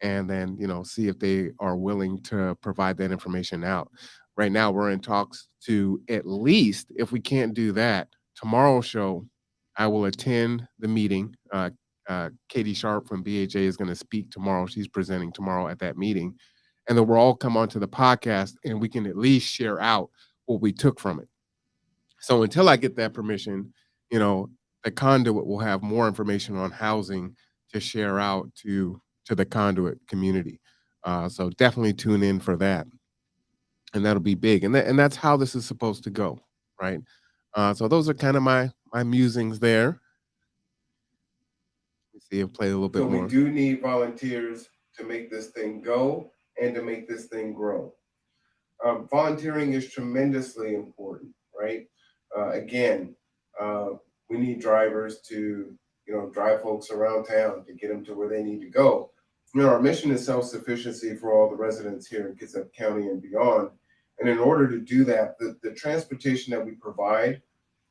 and then see if they are willing to provide that information out. Right now, we're in talks to, at least, if we can't do that, tomorrow's show, I will attend the meeting. Katie Sharp from BHA is going to speak tomorrow. She's presenting tomorrow at that meeting, and then we'll all come onto the podcast and we can at least share out what we took from it. So until I get that permission, the conduit will have more information on housing to share out to the conduit community. So definitely tune in for that, and that'll be big. And that's how this is supposed to go, right? So those are kind of my musings there. Let's see if play a little bit more. So we do need volunteers to make this thing go and to make this thing grow. Volunteering is tremendously important, right? Again, uh, we need drivers to, drive folks around town to get them to where they need to go. Our mission is self-sufficiency for all the residents here in Kitsap County and beyond. And in order to do that, the transportation that we provide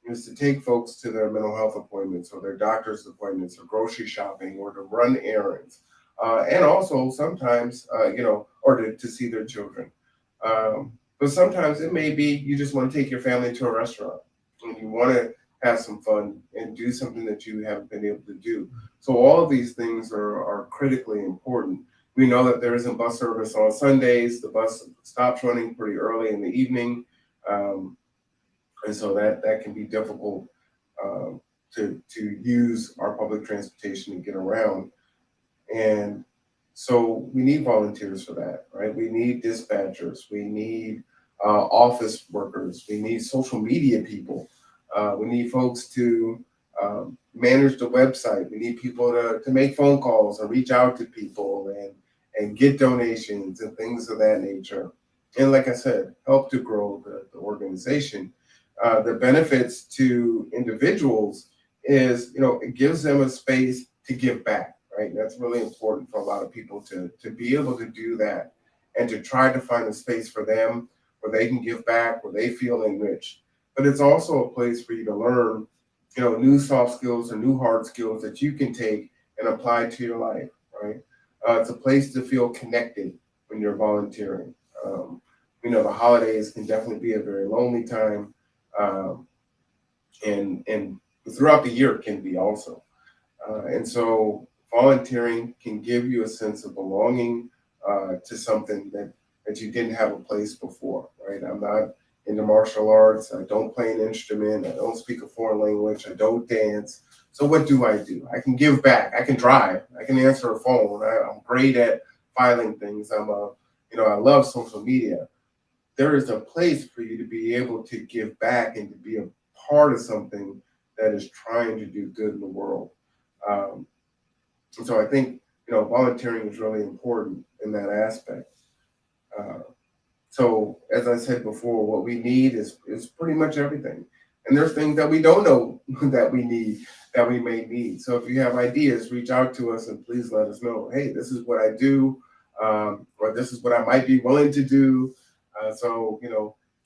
is to take folks to their mental health appointments or their doctor's appointments or grocery shopping or to run errands. And also sometimes, or to see their children. But sometimes it may be you just want to take your family to a restaurant and you want to have some fun and do something that you haven't been able to do. So all of these things are critically important. We know that there isn't bus service on Sundays. The bus stops running pretty early in the evening. And so that can be difficult to use our public transportation to get around. And so we need volunteers for that, right? We need dispatchers. We need office workers. We need social media people. We need folks to manage the website. We need people to make phone calls and reach out to people and get donations and things of that nature. And like I said, help to grow the organization. The benefits to individuals is, it gives them a space to give back, right? That's really important for a lot of people to be able to do that and to try to find a space for them where they can give back, where they feel enriched. But it's also a place for you to learn, new soft skills or new hard skills that you can take and apply to your life, right? It's a place to feel connected when you're volunteering. The holidays can definitely be a very lonely time, um, and throughout the year it can be also. And so volunteering can give you a sense of belonging to something that you didn't have a place before, right? I'm not into martial arts. I don't play an instrument. I don't speak a foreign language. I don't dance. So what do? I can give back. I can drive. I can answer a phone. I'm great at filing things. I love social media. There is a place for you to be able to give back and to be a part of something that is trying to do good in the world. Um, and so I think volunteering is really important in that aspect. Uh, so as I said before, what we need is pretty much everything. And there's things that we don't know that we need that we may need. So if you have ideas, reach out to us and please let us know. Hey, this is what I do, or this is what I might be willing to do. So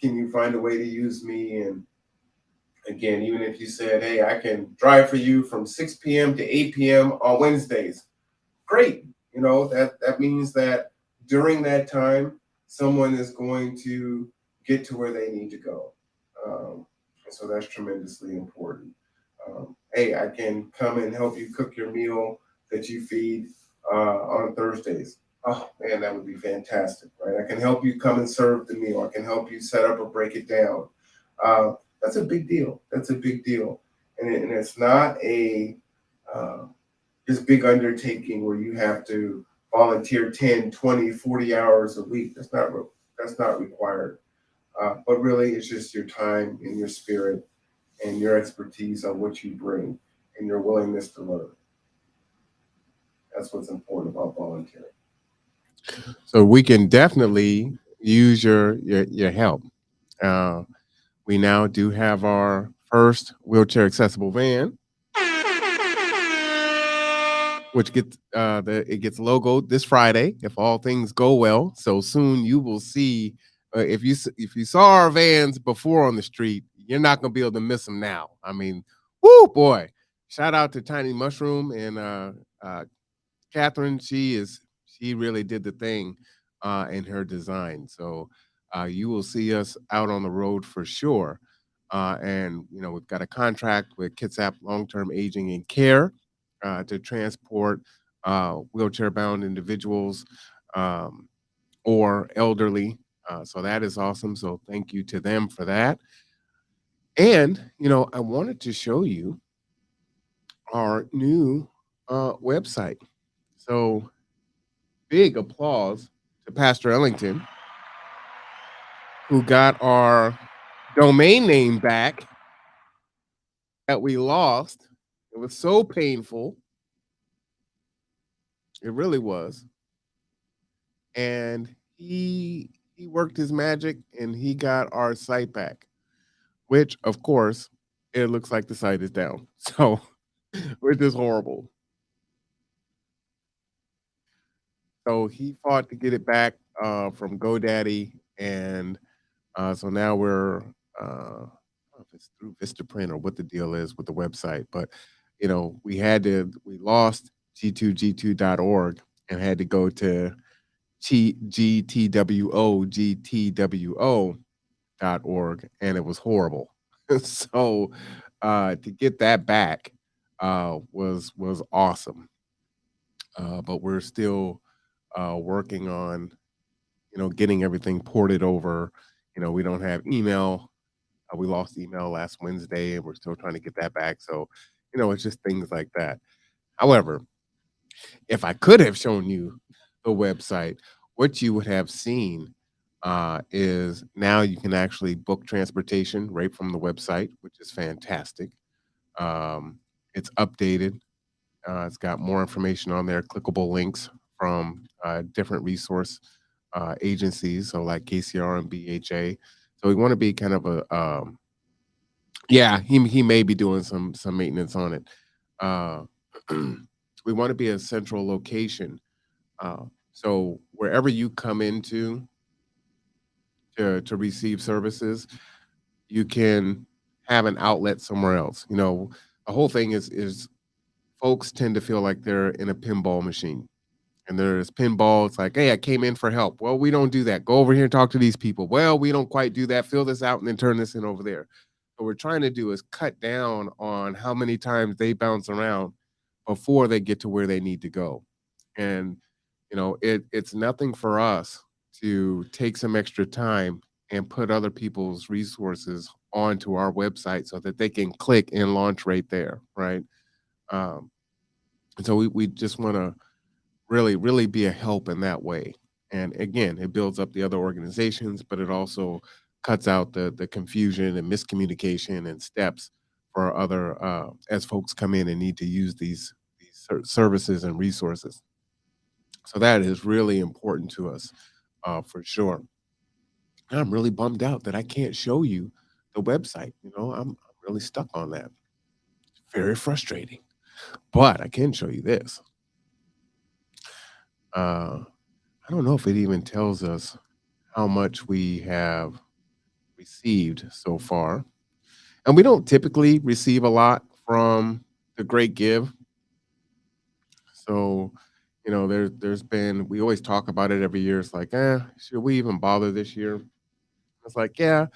can you find a way to use me? And again, even if you said, hey, I can drive for you from 6 p.m. to 8 p.m. on Wednesdays, great. That means that during that time, someone is going to get to where they need to go. And so that's tremendously important. Hey, I can come and help you cook your meal that you feed on Thursdays. Oh man, that would be fantastic, right? I can help you come and serve the meal. I can help you set up or break it down. Uh, that's a big deal. That's a big deal, and it's not a uh, this big undertaking where you have to volunteer 10, 20, 40 hours a week. That's not required. But really, it's just your time and your spirit and your expertise on what you bring and your willingness to learn. That's what's important about volunteering. So we can definitely use your help. Uh, we now do have our first wheelchair accessible van, which gets it gets logoed this Friday if all things go well. So soon you will see if you saw our vans before on the street, you're not gonna be able to miss them now. I mean, whoo boy! Shout out to Tiny Mushroom and uh, Catherine. She really did the thing in her design. So you will see us out on the road for sure. And we've got a contract with Kitsap Long Term Aging and Care to transport wheelchair bound individuals um, or elderly. So that is awesome. So thank you to them for that. And I wanted to show you our new website. So big applause to Pastor Ellington, who got our domain name back that we lost. It was so painful. It really was. And he worked his magic and he got our site back, which of course it looks like the site is down. So which is horrible. So he fought to get it back from GoDaddy, and so now we're I don't know if it's through Vistaprint or what the deal is with the website, but we lost g2g2.org and had to go to gtwogtwo.org, and it was horrible. So to get that back was awesome. But we're still working on getting everything ported over. We don't have email. We lost email last Wednesday, and we're still trying to get that back. So, it's just things like that. However, if I could have shown you the website, what you would have seen is now you can actually book transportation right from the website, which is fantastic. Um, it's updated. It's got more information on there, clickable links from different resource agencies, so like KCR and BHA. So we want to be kind of yeah, he may be doing some maintenance on it. Uh, we want to be a central location, so wherever you come into to receive services, you can have an outlet somewhere else. The whole thing is folks tend to feel like they're in a pinball machine. And there's pinball. It's like, hey, I came in for help. Well, we don't do that. Go over here and talk to these people. Well, we don't quite do that. Fill this out and then turn this in over there. What we're trying to do is cut down on how many times they bounce around before they get to where they need to go. And it's nothing for us to take some extra time and put other people's resources onto our website so that they can click and launch right there, right? Um, and so we just want to really, really be a help in that way. And again, it builds up the other organizations, but it also cuts out the confusion and miscommunication and steps for other as folks come in and need to use these services and resources. So that is really important to us, for sure. I'm really bummed out that I can't show you the website. I'm really stuck on that. Very frustrating. But I can show you this. I don't know if it even tells us how much we have received so far. And we don't typically receive a lot from the Great Give. So, there's been we always talk about it every year. It's like, should we even bother this year? It's like, yeah,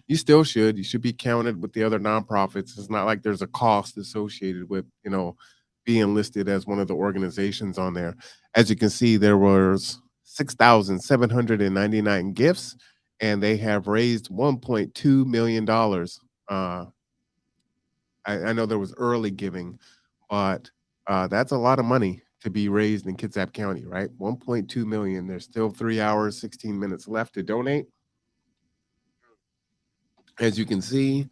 you still should. You should be counted with the other nonprofits. It's not like there's a cost associated with, being listed as one of the organizations on there. As you can see, there was 6,799 gifts, and they have raised $1.2 million. I know there was early giving, but that's a lot of money to be raised in Kitsap County, right? 1.2 million. There's still 3 hours, 16 minutes left to donate. As you can see,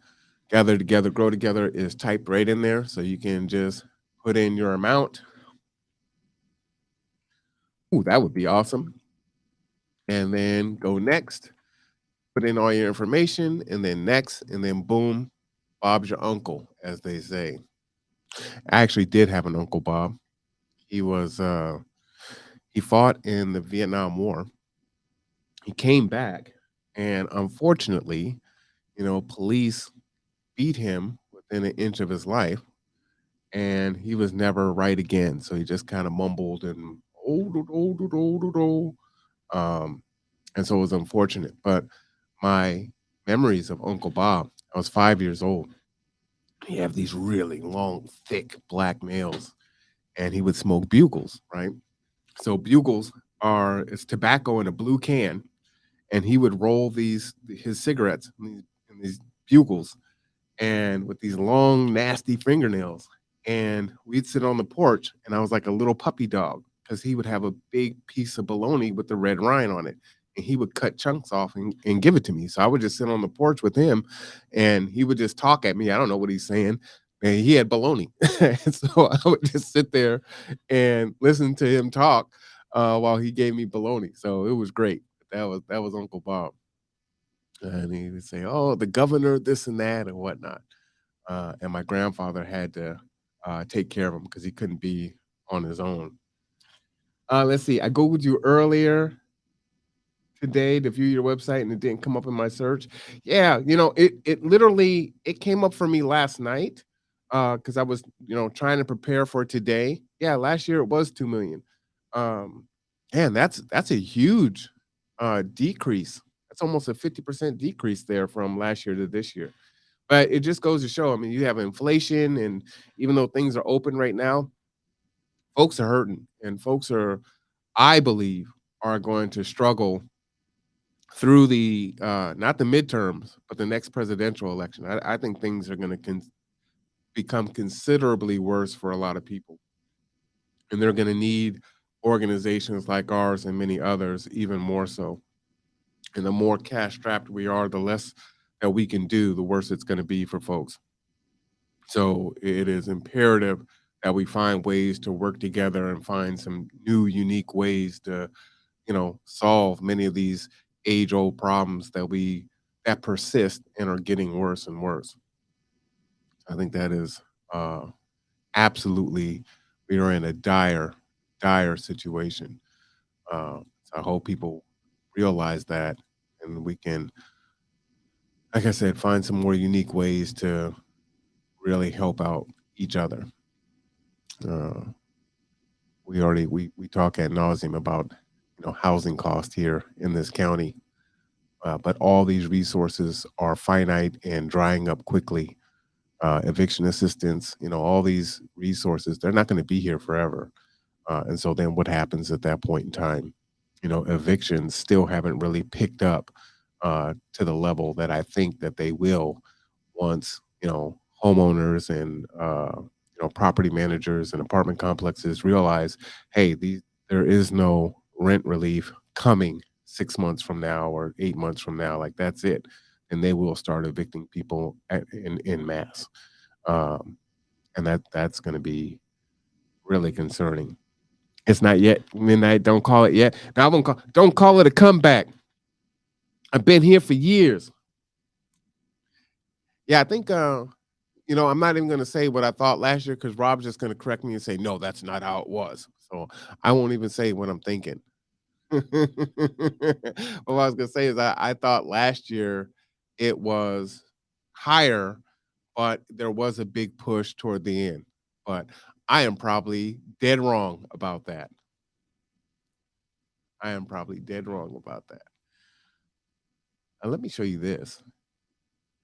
Gather Together, Grow Together is typed right in there. So you can just put in your amount. Ooh, that would be awesome. And then go next, put in all your information, and then next, and then boom, Bob's your uncle, as they say. I actually did have an Uncle Bob. He was he fought in the Vietnam War. He came back, and unfortunately, police beat him within an inch of his life, and he was never right again. So he just kind of mumbled and oh, do, do, do, do, do, do. And so it was unfortunate. But my memories of Uncle Bob, I was 5 years old. He had these really long, thick black nails, and he would smoke bugles, right? So bugles are it's tobacco in a blue can, and he would roll his cigarettes in these bugles and with these long, nasty fingernails. And we'd sit on the porch, and I was like a little puppy dog because he would have a big piece of bologna with the red rind on it. And he would cut chunks off and give it to me. So I would just sit on the porch with him and he would just talk at me. I don't know what he's saying. And he had bologna. And so I would just sit there and listen to him talk while he gave me bologna. So it was great. That was Uncle Bob. And he would say, "Oh, the governor, this and that, and whatnot." And my grandfather had to take care of him because he couldn't be on his own. Let's see. I googled you earlier today to view your website, and it didn't come up in my search. Yeah, it literally it came up for me last night because I was trying to prepare for today. Yeah, last year it was 2 million. Um, and that's a huge decrease. That's almost a 50% decrease there from last year to this year. But it just goes to show, I mean, you have inflation, and even though things are open right now, folks are hurting, and folks are, I believe, are going to struggle through the not the midterms, but the next presidential election. I think things are going to become considerably worse for a lot of people, and they're going to need organizations like ours and many others even more so. And the more cash strapped we are, the less that we can do, the worse it's going to be for folks. So it is imperative that we find ways to work together and find some new, unique ways to, solve many of these age-old problems that persist and are getting worse and worse. I think that is absolutely we are in a dire, dire situation. So I hope people realize that, and we can, like I said, find some more unique ways to really help out each other. Uh, We talk ad nauseum about housing cost here in this county, but all these resources are finite and drying up quickly. Eviction assistance, all these resources, they're not going to be here forever. And so then what happens at that point in time? Evictions still haven't really picked up to the level that I think that they will once, homeowners and property managers and apartment complexes realize, hey, there is no rent relief coming 6 months from now or 8 months from now. Like that's it, and they will start evicting people in mass, um, and that's going to be really concerning. It's not yet midnight. Don't call it yet. Now, don't call it a comeback. I've been here for years. Yeah, I think I'm not even gonna say what I thought last year because Rob's just gonna correct me and say, no, that's not how it was. So I won't even say what I'm thinking. What I was gonna say is I thought last year it was higher, but there was a big push toward the end. But I am probably dead wrong about that. I am probably dead wrong about that. Let me show you this.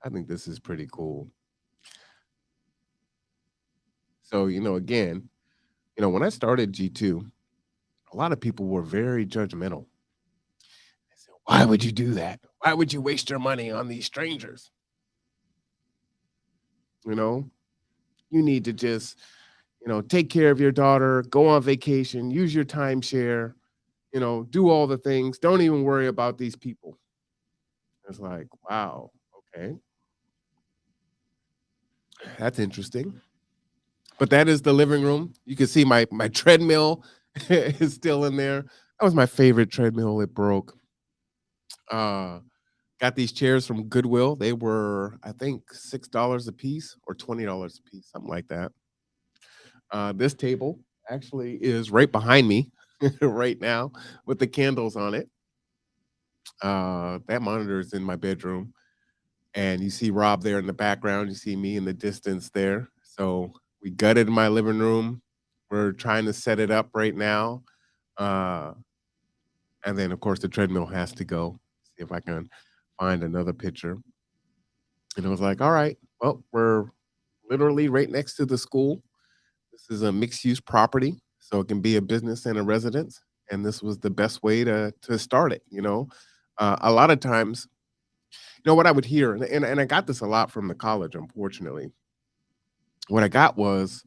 I think this is pretty cool. So, again, when I started G2, a lot of people were very judgmental. They said, why would you do that? Why would you waste your money on these strangers? You know, you need to just, take care of your daughter, go on vacation, use your timeshare, do all the things. Don't even worry about these people. It's like, wow, okay. That's interesting. But that is the living room. You can see my treadmill is still in there. That was my favorite treadmill. It broke. Uh, got these chairs from Goodwill. They were, I think, $6 a piece or $20 a piece, something like that. This table actually is right behind me right now with the candles on it. That monitor is in my bedroom, and you see Rob there in the background. You see me in the distance there. So we gutted my living room. We're trying to set it up right now. Uh, and then, of course, the treadmill has to go. See if I can find another picture. And I was like, all right, well, we're literally right next to the school. This is a mixed use property, so it can be a business and a residence. And this was the best way to start it. A lot of times, what I would hear, and I got this a lot from the college, unfortunately. What I got was,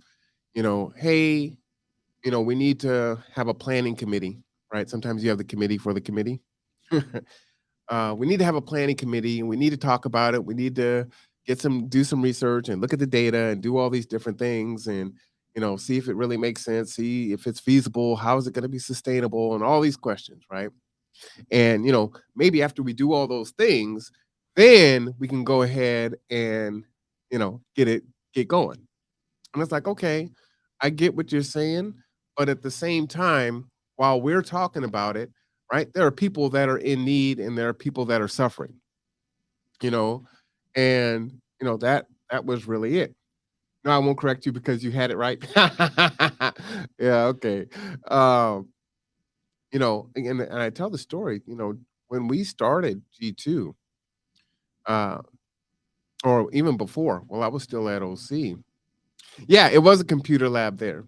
hey, we need to have a planning committee, right? Sometimes you have the committee for the committee. We need to have a planning committee and we need to talk about it. We need to do some research and look at the data and do all these different things and, see if it really makes sense, see if it's feasible, how is it going to be sustainable, and all these questions, right? And, maybe after we do all those things, then we can go ahead and, get going. And it's like, okay, I get what you're saying, but at the same time, while we're talking about it, right, there are people that are in need and there are people that are suffering, you know, and that was really it. No, I won't correct you because you had it right. Yeah, okay. Um, and I tell the story, when we started G2, uh, or even before, while I was still at OC. Yeah, it was a computer lab there.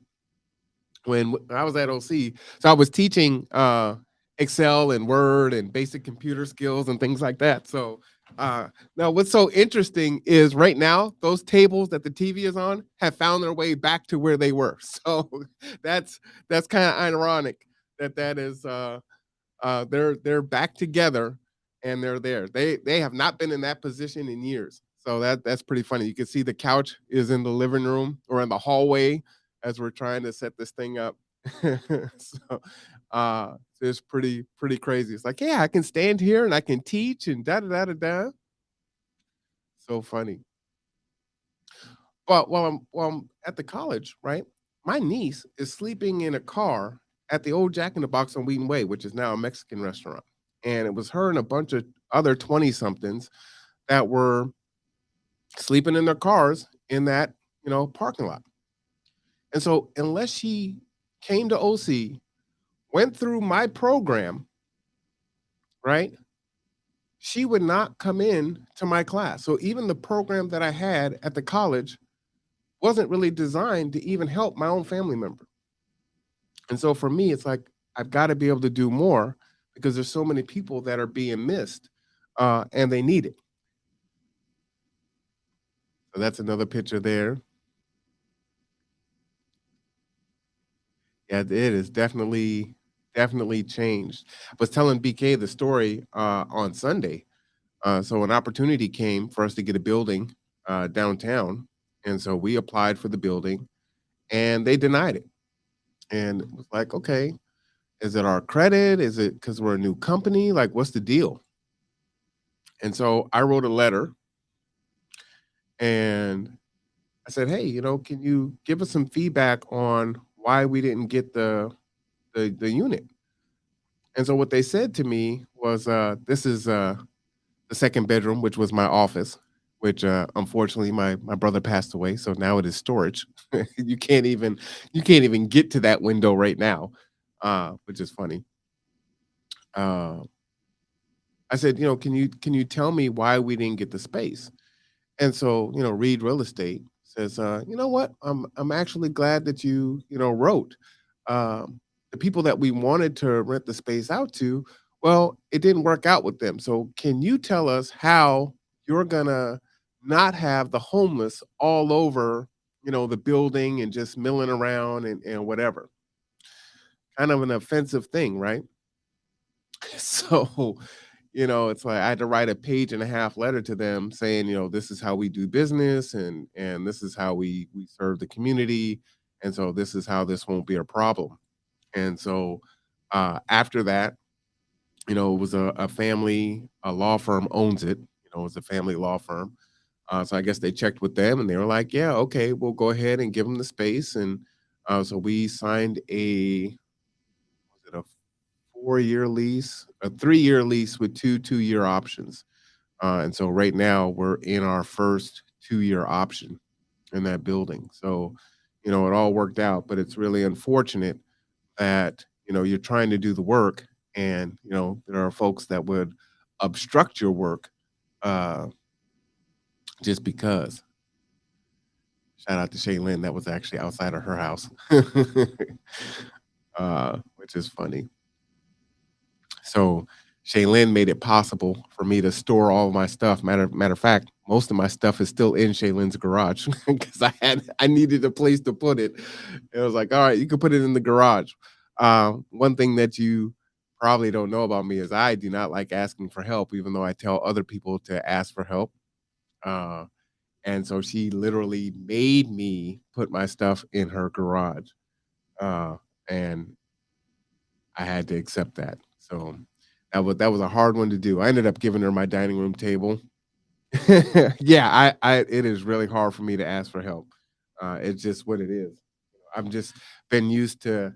When I was at OC. So I was teaching Excel and Word and basic computer skills and things like that. So now what's so interesting is right now those tables that the TV is on have found their way back to where they were. So that's kind of ironic that is they're back together and they're there. They have not been in that position in years. So that's pretty funny. You can see the couch is in the living room or in the hallway as we're trying to set this thing up. So it's pretty crazy. It's like, yeah, I can stand here and I can teach and da da da da da. So funny. But while I'm at the college, right? My niece is sleeping in a car at the old Jack in the Box on Wheaton Way, which is now a Mexican restaurant. And it was her and a bunch of other 20 somethings that were sleeping in their cars in that, parking lot. And so unless she came to OC, went through my program, right? She would not come in to my class. So even the program that I had at the college wasn't really designed to even help my own family member. And so for me, it's like I've got to be able to do more because there's so many people that are being missed, and they need it. So that's another picture there. Yeah, it is definitely changed. I was telling BK the story on Sunday. So an opportunity came for us to get a building downtown, and so we applied for the building, and they denied it. And it was like, okay, is it our credit? Is it because we're a new company? Like, what's the deal? And so I wrote a letter and I said, hey, can you give us some feedback on why we didn't get the unit? And so what they said to me was, this is the second bedroom, which was my office, which unfortunately my brother passed away, so now it is storage. you can't even you can't even get to that window right now, which is funny. Uh, I said, can you tell me why we didn't get the space? And so, Reed Real Estate says, you know what? I'm actually glad that you wrote. The people that we wanted to rent the space out to, well, it didn't work out with them. So can you tell us how you're gonna not have the homeless all over, the building and just milling around and whatever? Kind of an offensive thing, right? So, it's like I had to write a page and a half letter to them saying, this is how we do business and this is how we serve the community. And so this is how this won't be a problem. And so after that, it was a family, a law firm owns it. It was a family law firm. So I guess they checked with them and they were like, yeah, okay, we'll go ahead and give them the space. And so we signed was it a 4-year lease, a 3-year lease with 2 2-year options. And so right now we're in our first 2-year option in that building. So, it all worked out, but it's really unfortunate that, you're trying to do the work and, there are folks that would obstruct your work uh, just because. Shout out to Shaylin. That was actually outside of her house, which is funny. So Shaylin made it possible for me to store all of my stuff. Matter of fact, most of my stuff is still in Shaylin's garage because I needed a place to put it. It was like, all right, you can put it in the garage. One thing that you probably don't know about me is I do not like asking for help, even though I tell other people to ask for help. Uh, and so she literally made me put my stuff in her garage. Uh, and I had to accept that. So that was a hard one to do. I ended up giving her my dining room table. Yeah, I it is really hard for me to ask for help. It's just what it is. I've just been used to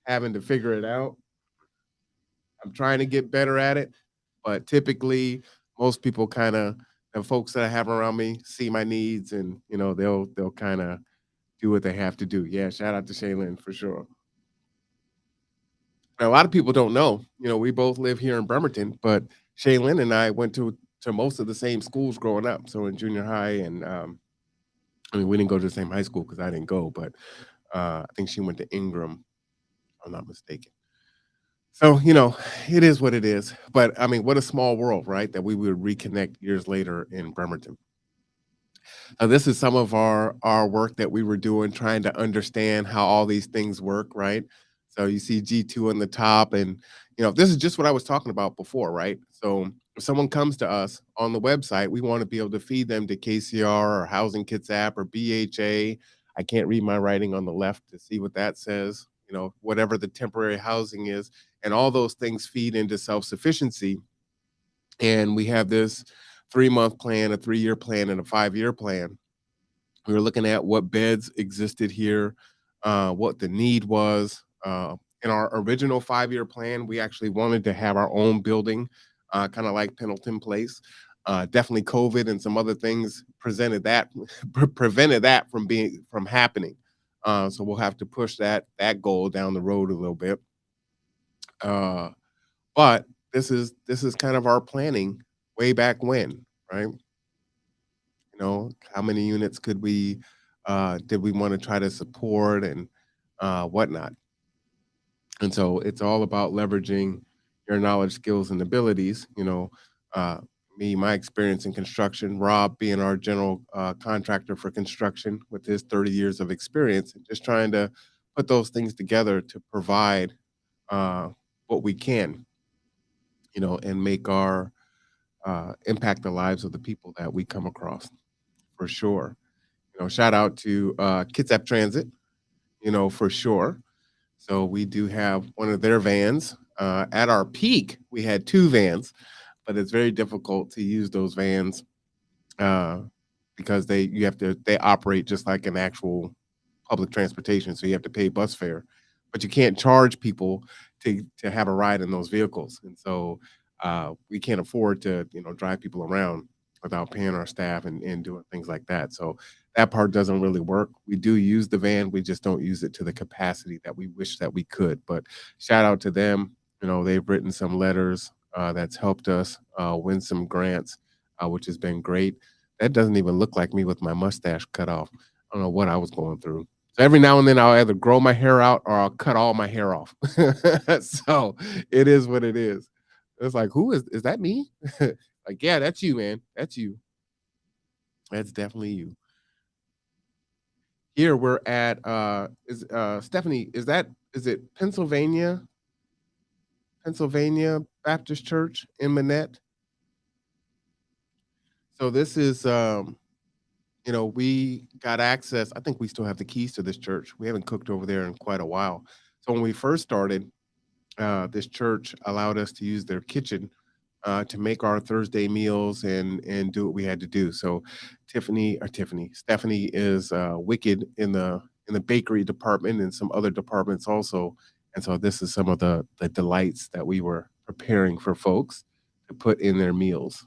having to figure it out. I'm trying to get better at it, but typically most people kind of the folks that I have around me see my needs and they'll kind of do what they have to do. Yeah, shout out to Shaylin for sure. Now, a lot of people don't know, we both live here in Bremerton, but Shaylin and I went to most of the same schools growing up. So in junior high and I mean we didn't go to the same high school because I didn't go, but I think she went to Ingram, if I'm not mistaken. So, it is what it is. But I mean, what a small world, right? That we would reconnect years later in Bremerton. This is some of our work that we were doing, trying to understand how all these things work, right? So you see G2 on the top, and this is just what I was talking about before, right? So if someone comes to us on the website, we want to be able to feed them to KCR or Housing Kitsap or BHA. I can't read my writing on the left to see what that says. Whatever the temporary housing is, and all those things feed into self-sufficiency. And we have this 3-month plan, a 3-year plan, and a 5-year plan. We were looking at what beds existed here, what the need was. In our original 5-year plan, we actually wanted to have our own building, kind of like Pendleton Place. Definitely COVID and some other things prevented that from happening. So we'll have to push that goal down the road a little bit. Uh, but this is kind of our planning way back when, right? How many units could we did we want to try to support and whatnot. And so it's all about leveraging your knowledge, skills, and abilities. Uh, me, my experience in construction, Rob being our general contractor for construction with his 30 years of experience, and just trying to put those things together to provide uh, what we can, and make our impact the lives of the people that we come across for sure. Shout out to Kitsap Transit, for sure. So we do have one of their vans. At our peak, we had two vans, but it's very difficult to use those vans uh, because they operate just like an actual public transportation, so you have to pay bus fare, but you can't charge people to have a ride in those vehicles, and so we can't afford to drive people around without paying our staff and doing things like that. So that part doesn't really work. We do use the van, we just don't use it to the capacity that we wish that we could. But shout out to them. They've written some letters that's helped us win some grants, which has been great. That doesn't even look like me with my mustache cut off. I don't know what I was going through. So every now and then I'll either grow my hair out or I'll cut all my hair off. So it is what it is. It's like, who is that me? Like, yeah, that's you, man. That's you. That's definitely you. Here we're at is Stephanie, is it Pennsylvania Baptist Church in Manette? So this is we got access. I think we still have the keys to this church. We haven't cooked over there in quite a while. So when we first started, this church allowed us to use their kitchen to make our Thursday meals and do what we had to do. So Stephanie is wicked in the bakery department and some other departments also. And so this is some of the delights that we were preparing for folks to put in their meals,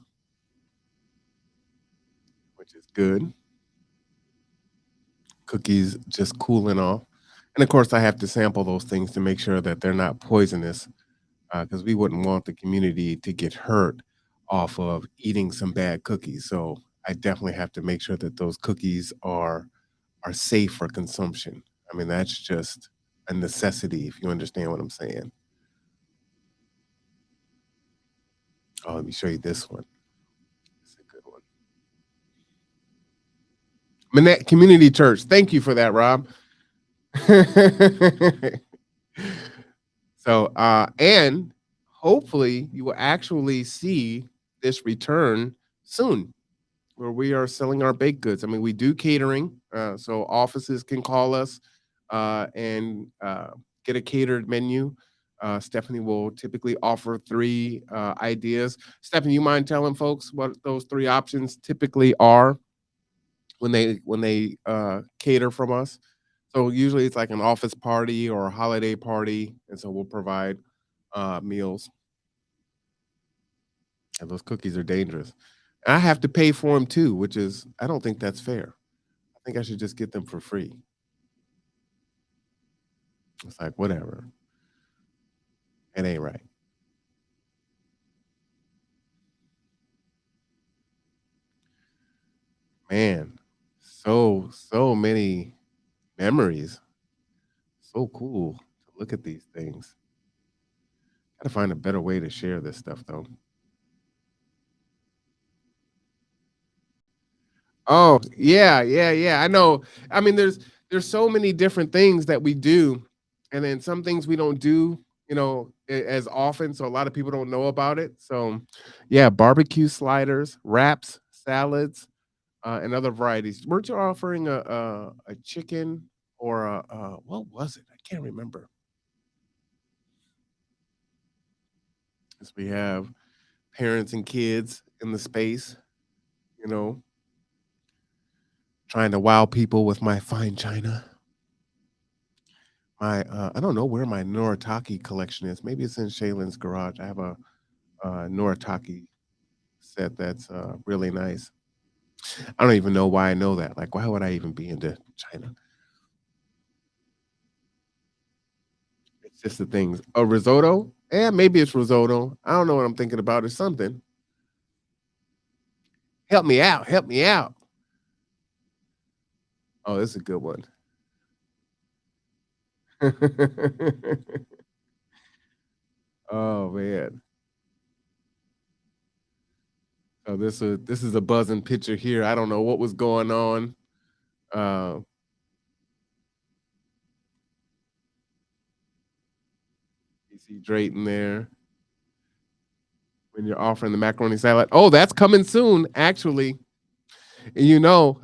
which is good. Cookies just cooling off. And of course, I have to sample those things to make sure that they're not poisonous, because we wouldn't want the community to get hurt off of eating some bad cookies. So I definitely have to make sure that those cookies are safe for consumption. I mean, that's just a necessity if you understand what I'm saying. Oh, let me show you this one. It's a good one. Manette Community Church. Thank you for that, Rob. So, and hopefully you will actually see this return soon, where we are selling our baked goods. I mean, we do catering, so offices can call us and get a catered menu. Stephanie will typically offer three ideas. Stephanie, you mind telling folks what those three options typically are when they cater from us? So usually it's like an office party or a holiday party, and so we'll provide meals. And those cookies are dangerous. And I have to pay for them too, which is I don't think that's fair. I think I should just get them for free. It's like whatever. It ain't right. Man, so many memories. So cool to look at these things. Gotta find a better way to share this stuff though. Oh, yeah, yeah, yeah. I know. I mean, there's so many different things that we do, and then some things we don't do, as often. So a lot of people don't know about it. So, yeah, barbecue sliders, wraps, salads, and other varieties. Weren't you offering a chicken or what was it? I can't remember. Because we have parents and kids in the space, you know, trying to wow people with my fine china. I don't know where my Noritake collection is. Maybe it's in Shaylin's garage. I have a Noritake set that's really nice. I don't even know why I know that. Like, why would I even be into China? Just the things. A risotto? Yeah, maybe it's risotto. I don't know what I'm thinking about. It's something. Help me out. Help me out. Oh, this is a good one. Oh man. Oh, this is a buzzing picture here. I don't know what was going on. Uh, you see Drayton there when you're offering the macaroni salad. Oh, that's coming soon, actually. And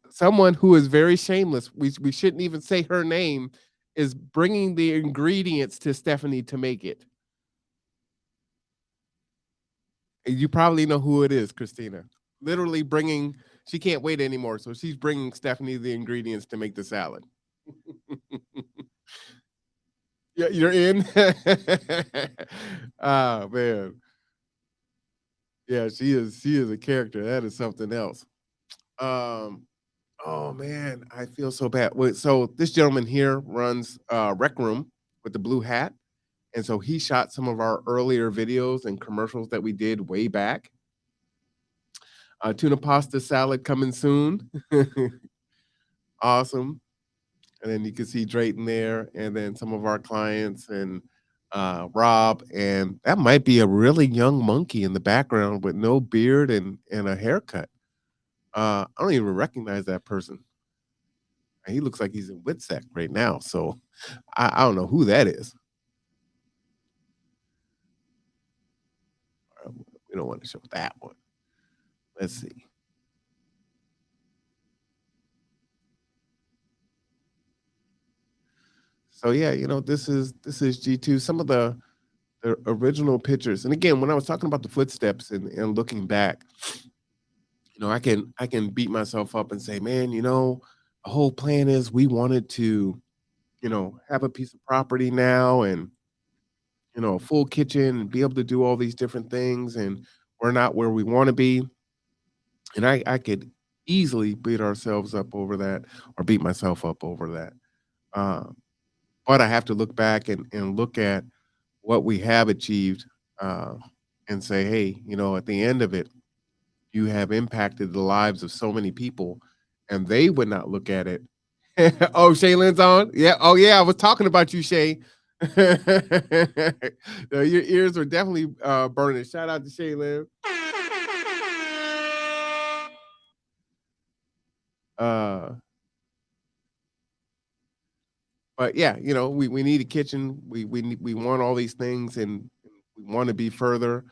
someone who is very shameless. We shouldn't even say her name is bringing the ingredients to Stephanie to make it. And you probably know who it is, Christina. Literally bringing. She can't wait anymore, so she's bringing Stephanie the ingredients to make the salad. Yeah, you're in. Ah man, yeah, she is. She is a character. That is something else. Um, oh man, I feel so bad. Wait, so this gentleman here runs Rec Room with the blue hat, and so he shot some of our earlier videos and commercials that we did way back. Tuna pasta salad coming soon. Awesome. And then you can see Drayton there, and then some of our clients and Rob, and that might be a really young monkey in the background with no beard and a haircut. I don't even recognize that person. And he looks like he's in Witsec right now, so I don't know who that is. We don't want to show that one. Let's see. So yeah, this is G2. Some of the original pictures, and again, when I was talking about the footsteps and looking back, I can beat myself up and say, man, the whole plan is we wanted to, have a piece of property now and a full kitchen and be able to do all these different things, and we're not where we want to be. And I could easily beat ourselves up over that or beat myself up over that. Uh, but I have to look back and look at what we have achieved uh, and say, hey, at the end of it, you have impacted the lives of so many people, and they would not look at it. Oh, Shaylin's on. Yeah. Oh, yeah. I was talking about you, Shay. No, your ears are definitely burning. Shout out to Shaylin. Uh, but yeah, we need a kitchen. We want all these things, and we want to be further.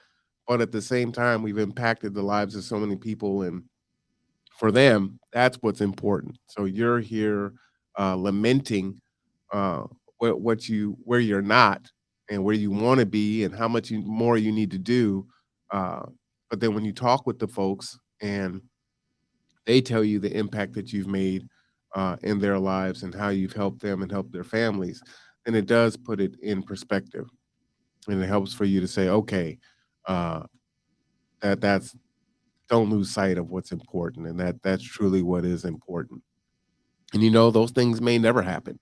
But at the same time, we've impacted the lives of so many people, and for them, that's what's important. So you're here lamenting uh, where you're not and where you want to be and how much more you need to do. Uh, but then when you talk with the folks and they tell you the impact that you've made in their lives and how you've helped them and helped their families, then it does put it in perspective, and it helps for you to say, okay, uh, that's don't lose sight of what's important, and that's truly what is important. And those things may never happen,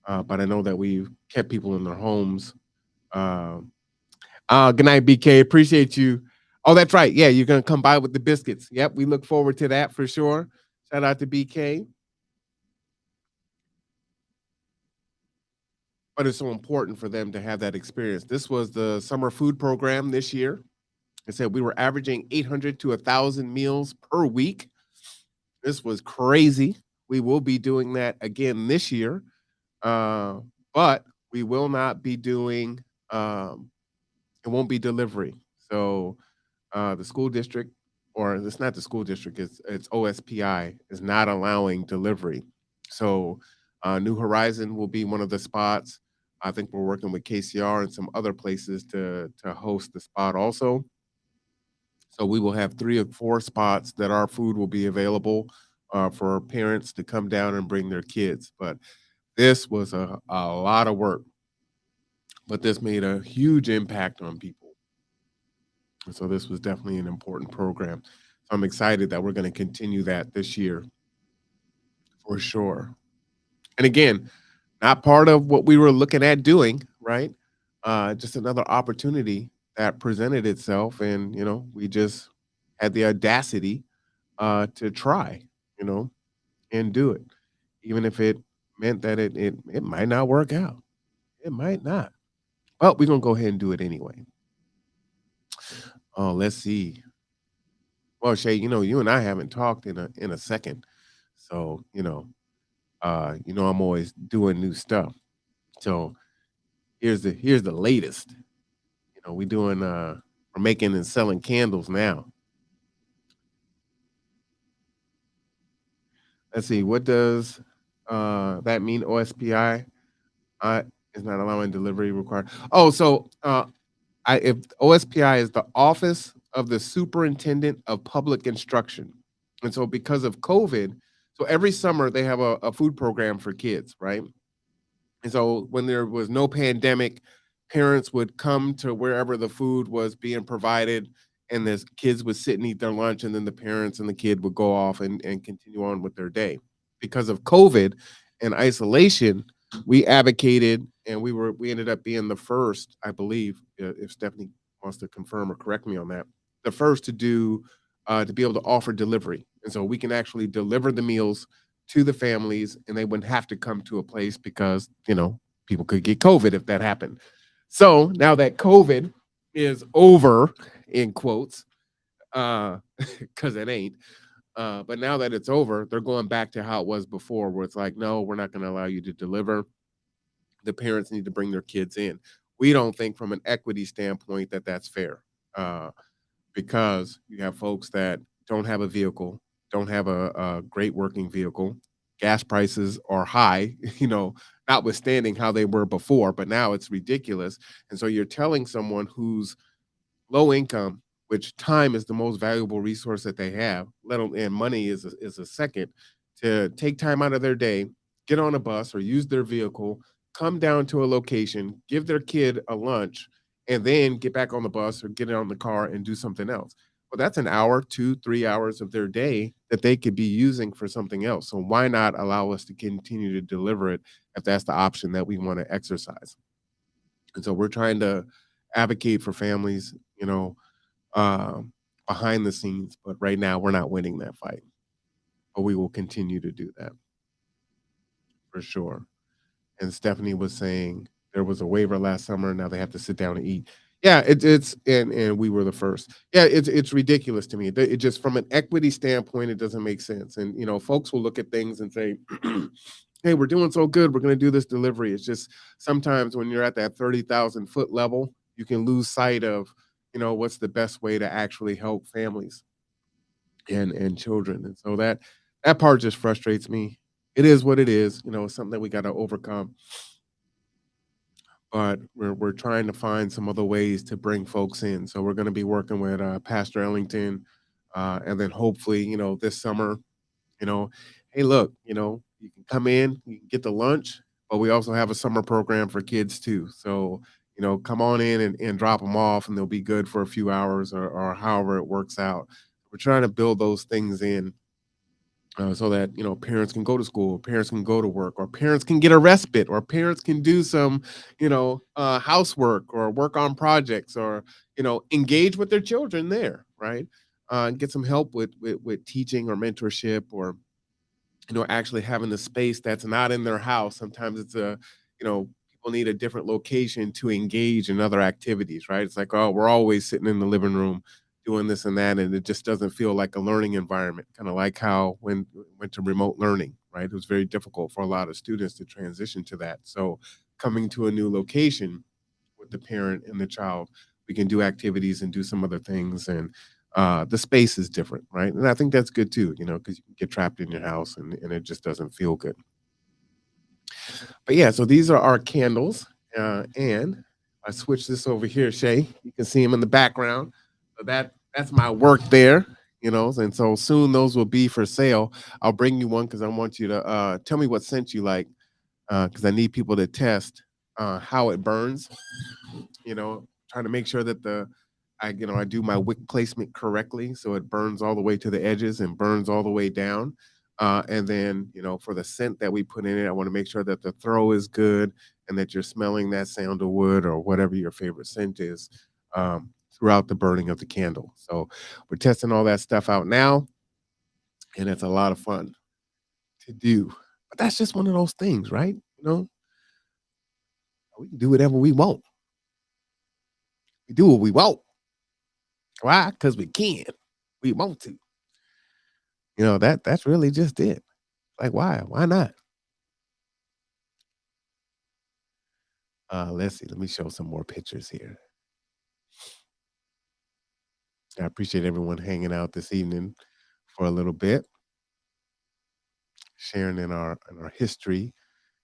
but I know that we've kept people in their homes. Um, Good night, BK. Appreciate you. Oh, that's right. Yeah, you're gonna come by with the biscuits. Yep, we look forward to that for sure. Shout out to BK. But it's so important for them to have that experience. This was the summer food program this year. I said we were averaging 800 to 1,000 meals per week. This was crazy. We will be doing that again this year, uh, but we will not be doing. It won't be delivery. So the school district, or it's not the school district, it's OSPI is not allowing delivery. So New Horizon will be one of the spots. I think we're working with KCR and some other places to host the spot also. So we will have 3 or 4 spots that our food will be available for parents to come down and bring their kids. But this was a lot of work, but this made a huge impact on people. And so this was definitely an important program. So I'm excited that we're going to continue that this year for sure. And again, not part of what we were looking at doing, right? Just another opportunity that presented itself, and we just had the audacity to try, you know, and do it, even if it meant that it might not work out. It might not. But we're gonna go ahead and do it anyway. Oh, let's see. Well, Shay, you and I haven't talked in a second. So, I'm always doing new stuff. So here's the latest. We're making and selling candles now. Let's see, what does that mean? OSPI uh, is not allowing delivery required. Oh, so if OSPI is the Office of the Superintendent of Public Instruction, and so because of COVID, so every summer they have a food program for kids, right? And so when there was no pandemic, parents would come to wherever the food was being provided, and the kids would sit and eat their lunch, and then the parents and the kid would go off and continue on with their day. Because of COVID and isolation, we advocated, and we ended up being the first, I believe, if Stephanie wants to confirm or correct me on that, the first to be able to offer delivery, and so we can actually deliver the meals to the families, and they wouldn't have to come to a place because people could get COVID if that happened. So now that COVID is over, in quotes, because it ain't. But now that it's over, they're going back to how it was before, where it's like, no, we're not going to allow you to deliver. The parents need to bring their kids in. We don't think, from an equity standpoint, that that's fair. Because you have folks that don't have a vehicle, don't have a great working vehicle. Gas prices are high, notwithstanding how they were before, but now it's ridiculous. And so you're telling someone who's low income, which time is the most valuable resource that they have, let alone, and money is a second, to take time out of their day, get on a bus or use their vehicle, come down to a location, give their kid a lunch, and then get back on the bus or get on the car and do something else. Well, that's an hour, 2, 3 hours of their day that they could be using for something else. So why not allow us to continue to deliver it if that's the option that we want to exercise? And so we're trying to advocate for families, um, behind the scenes. But right now, we're not winning that fight. But we will continue to do that for sure. And Stephanie was saying there was a waiver last summer. Now they have to sit down and eat. Yeah, it's and we were the first. Yeah, it's ridiculous to me. It just, from an equity standpoint, it doesn't make sense. And folks will look at things and say, "Hey, we're doing so good. We're going to do this delivery." It's just, sometimes when you're at that 30,000 foot level, you can lose sight of what's the best way to actually help families and children. And so that part just frustrates me. It is what it is. It's something that we got to overcome. But we're trying to find some other ways to bring folks in. So we're going to be working with Pastor Ellington, and then hopefully, this summer, you know, hey, look, you can come in, you can get the lunch, but we also have a summer program for kids too. So, come on in and drop them off, and they'll be good for a few hours, or however it works out. We're trying to build those things in, so that parents can go to school, parents can go to work, or parents can get a respite, or parents can do some housework, or work on projects, or engage with their children there, right? And get some help with teaching or mentorship, or actually having the space that's not in their house. Sometimes it's people need a different location to engage in other activities, right? It's like, oh, we're always sitting in the living room doing this and that, and it just doesn't feel like a learning environment. Kind of like how when we went to remote learning, right? It was very difficult for a lot of students to transition to that. So coming to a new location with the parent and the child, we can do activities and do some other things, and the space is different, right? And I think that's good too, because you can get trapped in your house, and it just doesn't feel good. But yeah, so these are our candles, and I switch this over here, Shay. You can see them in the background. So that's my work there, and so soon those will be for sale. I'll bring you one because I want you to tell me what scent you like, because I need people to test how it burns. Trying to make sure that I do my wick placement correctly, so it burns all the way to the edges and burns all the way down. And then, for the scent that we put in it, I want to make sure that the throw is good and that you're smelling that sandalwood or whatever your favorite scent is throughout the burning of the candle. So we're testing all that stuff out now, and it's a lot of fun to do. But that's just one of those things, right? We can do whatever we want. We do what we want. Why? Because we can. We want to. That's really just it. Like, why? Why not? Let's see. Let me show some more pictures here. I appreciate everyone hanging out this evening for a little bit, sharing in our history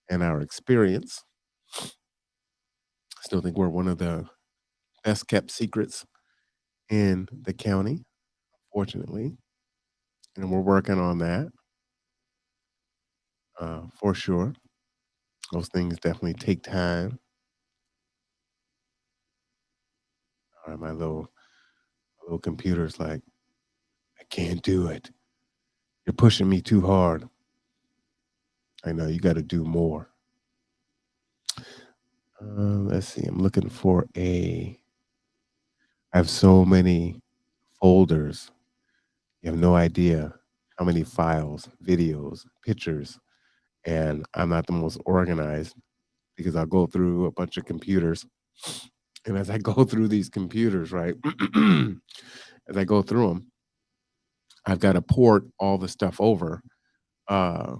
and our experience. I still think we're one of the best kept secrets in the county, fortunately, and we're working on that for sure. Those things definitely take time. All right, my little computer's like, I can't do it. You're pushing me too hard. I know you got to do more. Let's see. I'm looking for I have so many folders. You have no idea how many files, videos, pictures, and I'm not the most organized because I'll go through a bunch of computers. And as I go through these computers, right, as I go through them, I've got to port all the stuff over uh,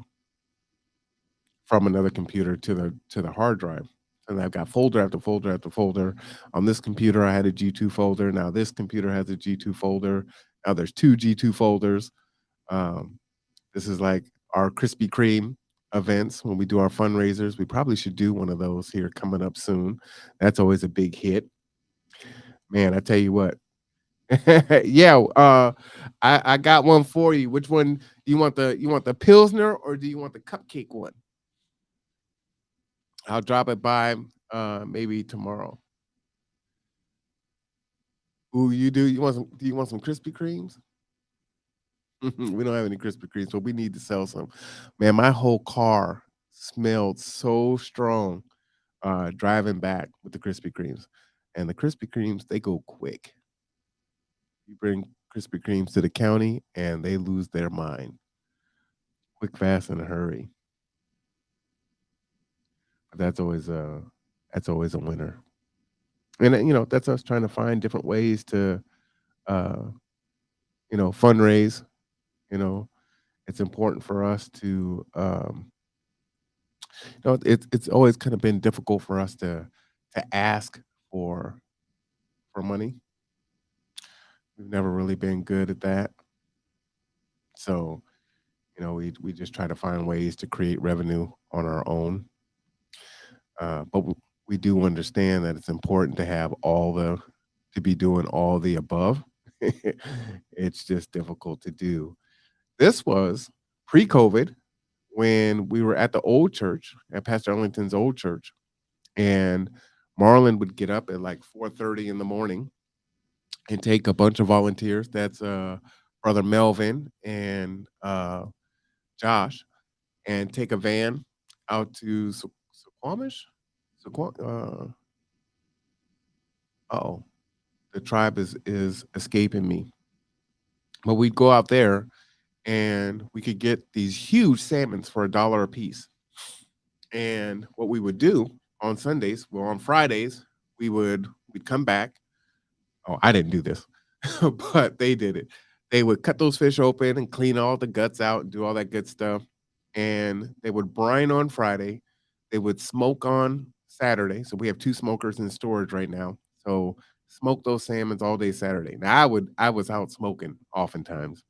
from another computer to the hard drive. And I've got folder after folder after folder. On this computer, I had a G2 folder. Now this computer has a G2 folder. Now there's two G2 folders. Um, this is like our Krispy Kreme events when we do our fundraisers. We probably should do one of those here coming up soon. That's always a big hit. Man, I tell you what. Yeah, I got one for you. Which one do you want the Pilsner or do you want the cupcake one? I'll drop it by maybe tomorrow. Ooh, you do? You want some Krispy Kremes? We don't have any Krispy Kremes, but we need to sell some. Man, my whole car smelled so strong driving back with the Krispy Kremes. And the Krispy Kremes, they go quick. You bring Krispy Kremes to the county and they lose their mind. Quick, fast, in a hurry. But that's always a winner. And that's us trying to find different ways to uh, fundraise. You know, it's important for us to it's always kind of been difficult for us to ask for for money. We've never really been good at that. So, we just try to find ways to create revenue on our own. But we do understand that it's important to have to be doing all the above. It's just difficult to do. This was pre-COVID when we were at the old church, at Pastor Ellington's old church, and Marlon would get up at like 4:30 in the morning and take a bunch of volunteers. That's brother Melvin and Josh, and take a van out to Suquamish. Suquam- uh, oh, the tribe is escaping me. But we'd go out there and we could get these huge salmons for $1 a piece. And what we would do on Sundays, well, on Fridays, we'd come back. Oh, I didn't do this, but they did it. They would cut those fish open and clean all the guts out and do all that good stuff. And they would brine on Friday. They would smoke on Saturday. So we have two smokers in storage right now. So smoke those salmons all day Saturday. Now I was out smoking oftentimes.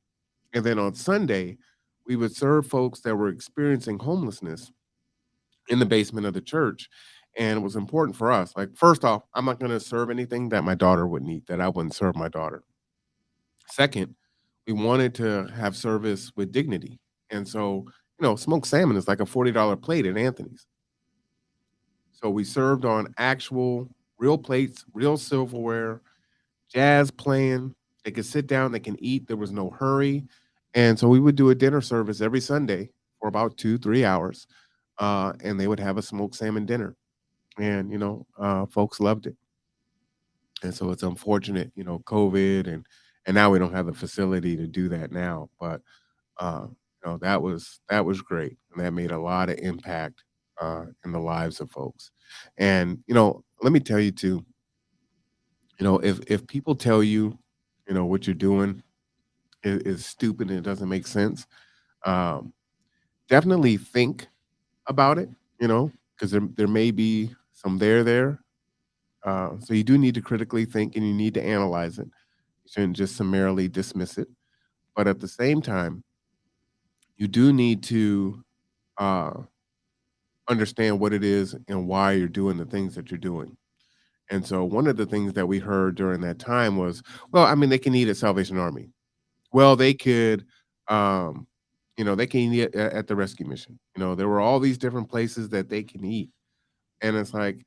And then on Sunday, we would serve folks that were experiencing homelessness in the basement of the church. And it was important for us. Like, first off, I'm not going to serve anything that my daughter would need, that I wouldn't serve my daughter. Second, we wanted to have service with dignity. And so, smoked salmon is like a $40 plate at Anthony's. So we served on actual real plates, real silverware, jazz playing. They could sit down, they can eat. There was no hurry. And so we would do a dinner service every Sunday for about 2, 3 hours. And they would have a smoked salmon dinner. And, folks loved it. And so it's unfortunate, COVID and now we don't have the facility to do that now. But that was great. And that made a lot of impact in the lives of folks. And, let me tell you too, if people tell you, what you're doing is stupid and it doesn't make sense, um, definitely think about it, because there may be some there. So you do need to critically think and you need to analyze it. You shouldn't just summarily dismiss it. But at the same time, you do need to uh, understand what it is and why you're doing the things that you're doing. And so one of the things that we heard during that time was, well, I mean, they can eat at Salvation Army. Well, they could, um, they can eat at the rescue mission. There were all these different places that they can eat. And it's like,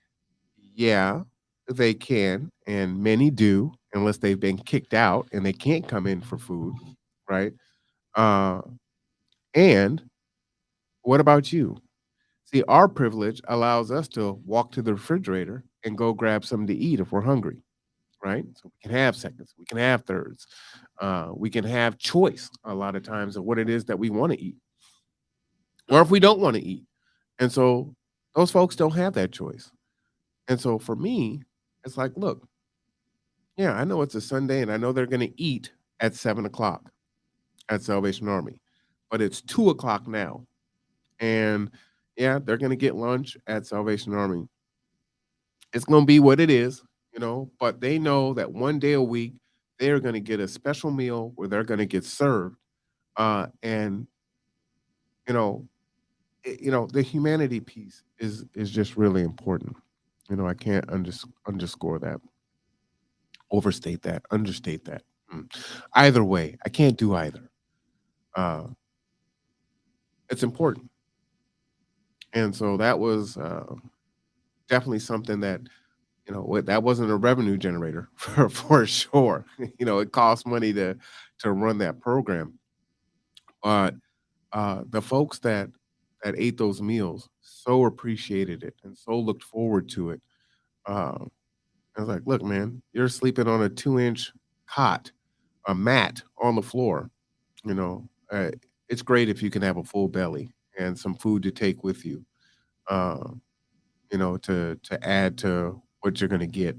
yeah, they can, and many do, unless they've been kicked out and they can't come in for food, right? Uh, and what about you? See, our privilege allows us to walk to the refrigerator and go grab something to eat if we're hungry, right? So we can have seconds, we can have thirds, we can have choice a lot of times of what it is that we want to eat, or if we don't want to eat. And so those folks don't have that choice. And so for me, it's like, look, yeah, I know it's a Sunday and I know they're going to eat at 7 o'clock at Salvation Army, but it's 2 o'clock now. And yeah, they're going to get lunch at Salvation Army. It's going to be what it is, but they know that one day a week, they're going to get a special meal where they're going to get served. And, you know, the humanity piece is just really important. I can't underscore that, overstate that, understate that. Either way, I can't do either. Uh, it's important. And so that was definitely something that, that wasn't a revenue generator for sure. It costs money to run that program. But the folks that ate those meals so appreciated it and so looked forward to it. Uh, I was like, look, man, you're sleeping on a 2-inch cot, a mat on the floor. You know, it's great if you can have a full belly and some food to take with you. Uh, to add to what you're going to get.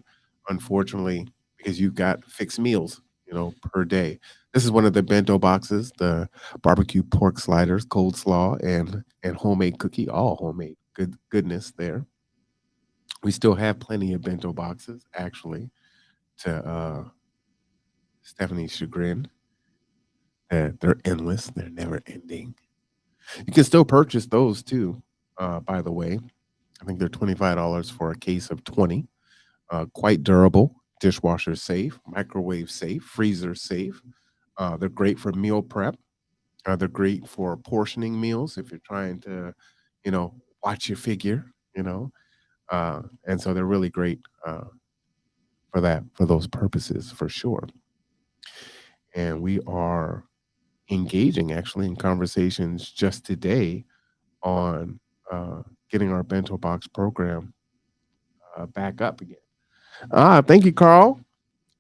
Unfortunately, because you've got fixed meals, per day. This is one of the bento boxes, the barbecue pork sliders, cold slaw, and homemade cookie, all homemade goodness there. We still have plenty of bento boxes, actually, to Stephanie's chagrin. They're endless, they're never ending. You can still purchase those too, by the way. I think they're $25 for a case of 20. Quite durable, dishwasher safe, microwave safe, freezer safe. They're great for meal prep. They're great for portioning meals if you're trying to, watch your figure, and so they're really great for those purposes for sure. And we are engaging actually in conversations just today on getting our bento box program back up again. Thank you, Carl.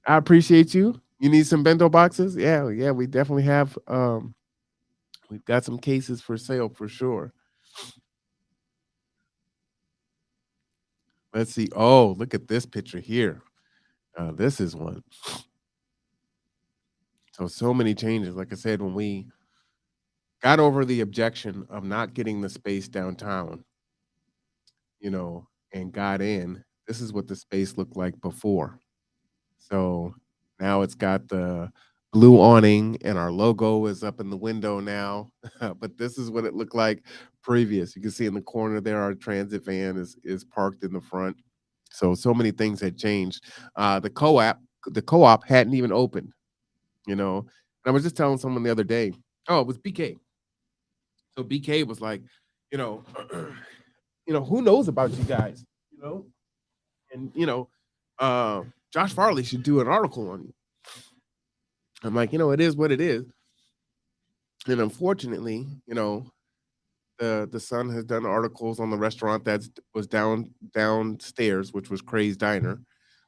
I appreciate you. You need some bento boxes? Yeah, yeah, we definitely have. We've got some cases for sale for sure. Let's see. Oh, look at this picture here. This is one. So many changes. Like I said, when we got over the objection of not getting the space downtown, and got in, this is what the space looked like before. So now it's got the blue awning and our logo is up in the window now. But this is what it looked like previous. You can see in the corner there, our transit van is parked in the front. So many things had changed. The co-op hadn't even opened, you know. And I was just telling someone the other day, oh, it was BK. So BK was like, you know, who knows about you guys, and Josh Farley should do an article on you. I'm like, it is what it is. And unfortunately, the Sun has done articles on the restaurant that was downstairs, which was Cray's Diner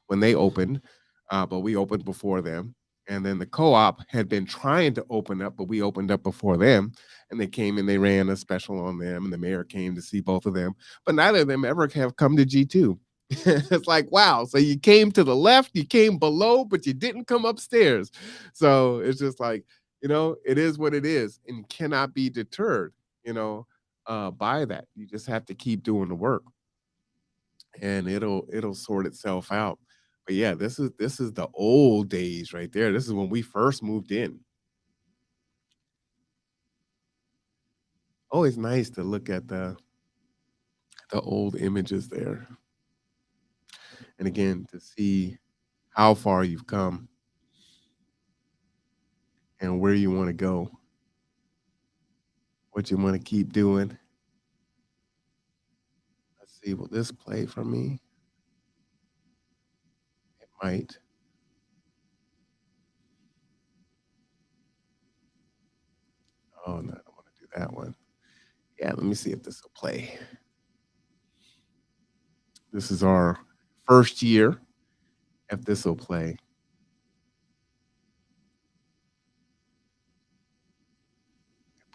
when they opened, but we opened before them. And then the co-op had been trying to open up, but we opened up before them. And they came and they ran a special on them, and the mayor came to see both of them. But neither of them ever have come to G2. It's like, wow. So you came to the left, you came below, but you didn't come upstairs. So it's just like, it is what it is and cannot be deterred, by that. You just have to keep doing the work and it'll sort itself out. But yeah, this is the old days right there. This is when we first moved in. Always nice to look at the old images there. And again, to see how far you've come and where you want to go, what you want to keep doing. Let's see, will this play for me? It might. Oh no, I don't want to do that one. Yeah, let me see if this will play. This is our first year, if this will play.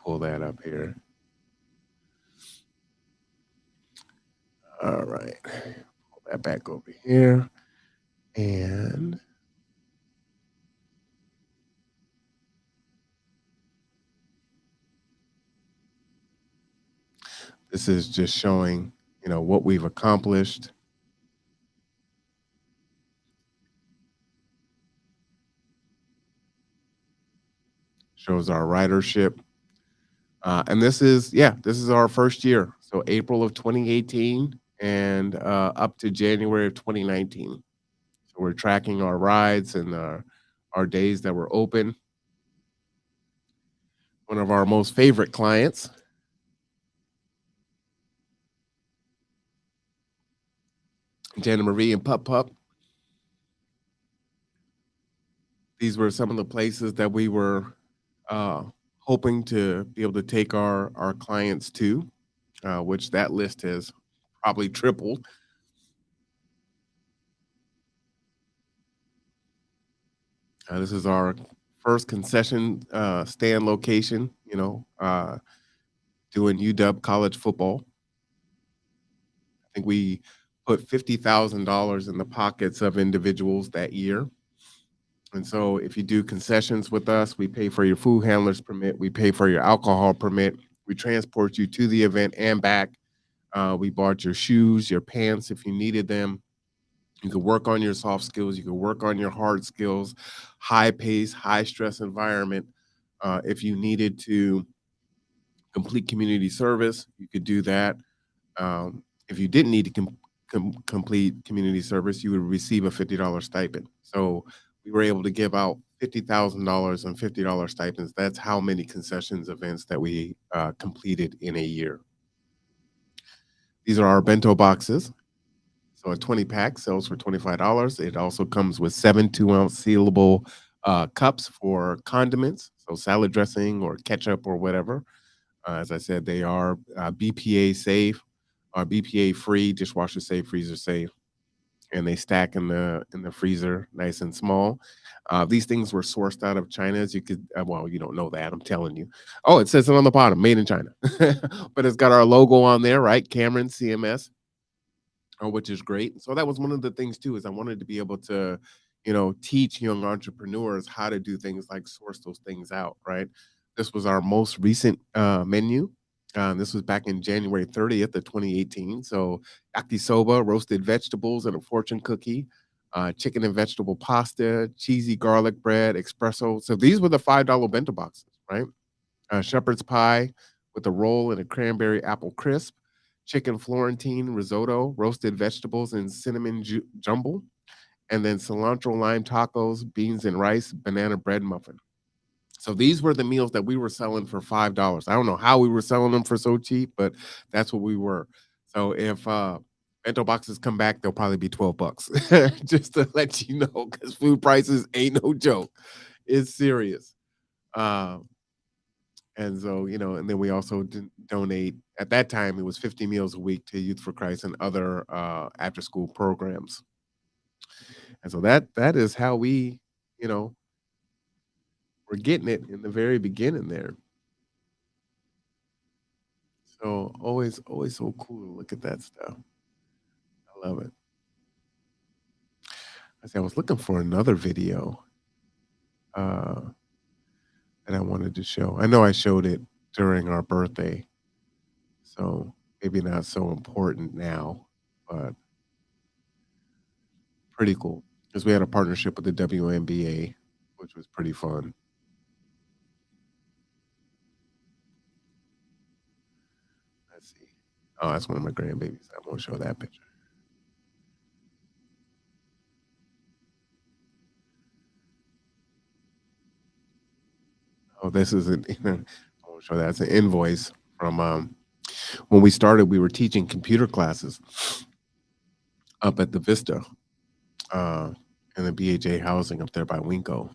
Pull that up here. All right. Pull that back over here. And this is just showing, what we've accomplished. Shows our ridership. And this is our first year. So April of 2018 and up to January of 2019. So we're tracking our rides and our days that were open. One of our most favorite clients. Jana Marie and Pup Pup. These were some of the places that we were hoping to be able to take our clients to, which that list has probably tripled. This is our first concession stand location, doing UW college football. I think we put $50,000 in the pockets of individuals that year. And so if you do concessions with us, we pay for your food handlers permit, we pay for your alcohol permit, we transport you to the event and back. We bought your shoes, your pants if you needed them. You could work on your soft skills, you could work on your hard skills, high pace, high stress environment. If you needed to complete community service, you could do that. If you didn't need to complete community service, you would receive a $50 stipend. So we were able to give out $50,000 and $50 stipends. That's how many concessions events that we completed in a year. These are our bento boxes. So a 20-pack sells for $25. It also comes with 7 2-ounce sealable cups for condiments, so salad dressing or ketchup or whatever. As I said, they are BPA safe, BPA free, dishwasher safe, freezer safe, and they stack in the freezer, nice and small. These things were sourced out of China, as you could. Well, you don't know that. I'm telling you. Oh, it says it on the bottom, made in China, but it's got our logo on there, right? Cameron CMS, which is great. So that was one of the things too, is I wanted to be able to, teach young entrepreneurs how to do things like source those things out, right? This was our most recent menu. This was back in January 30th of 2018. So yakisoba, roasted vegetables, and a fortune cookie, chicken and vegetable pasta, cheesy garlic bread, espresso. So these were the $5 bento boxes, right? Shepherd's pie with a roll and a cranberry apple crisp, chicken Florentine risotto, roasted vegetables and cinnamon jumble, and then cilantro lime tacos, beans and rice, banana bread muffin. So these were the meals that we were selling for $5. I don't know how we were selling them for so cheap, but that's what we were. So if bento boxes come back, they'll probably be $12. Just to let you know, because food prices ain't no joke. It's serious. And so, and then we also donate. At that time, it was 50 meals a week to Youth for Christ and other after school programs. And so that is how you know, we're getting it in the very beginning there. So always so cool to look at that stuff. I love it. I was looking for another video uh, that I wanted to show. I know I showed it during our birthday, so maybe not so important now, but pretty cool because we had a partnership with the WNBA, which was pretty fun. Let's see. Oh, that's one of my grandbabies. I won't show that picture. Oh, this is an. I won't show that. It's an invoice from when we started. We were teaching computer classes up at the Vista uh, in the BHA housing up there by Winco.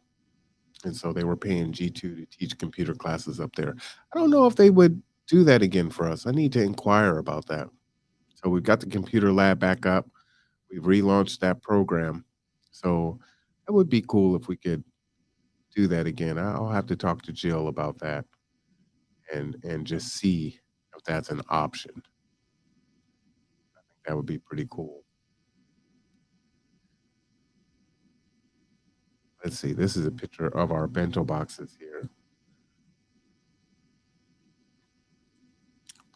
And so they were paying G2 to teach computer classes up there. I don't know if they would do that again for us. I need to inquire about that. So we've got the computer lab back up. We've relaunched that program. So that would be cool if we could do that again. I'll have to talk to Jill about that and just see if that's an option. That would be pretty cool. Let's see. This is a picture of our bento boxes here.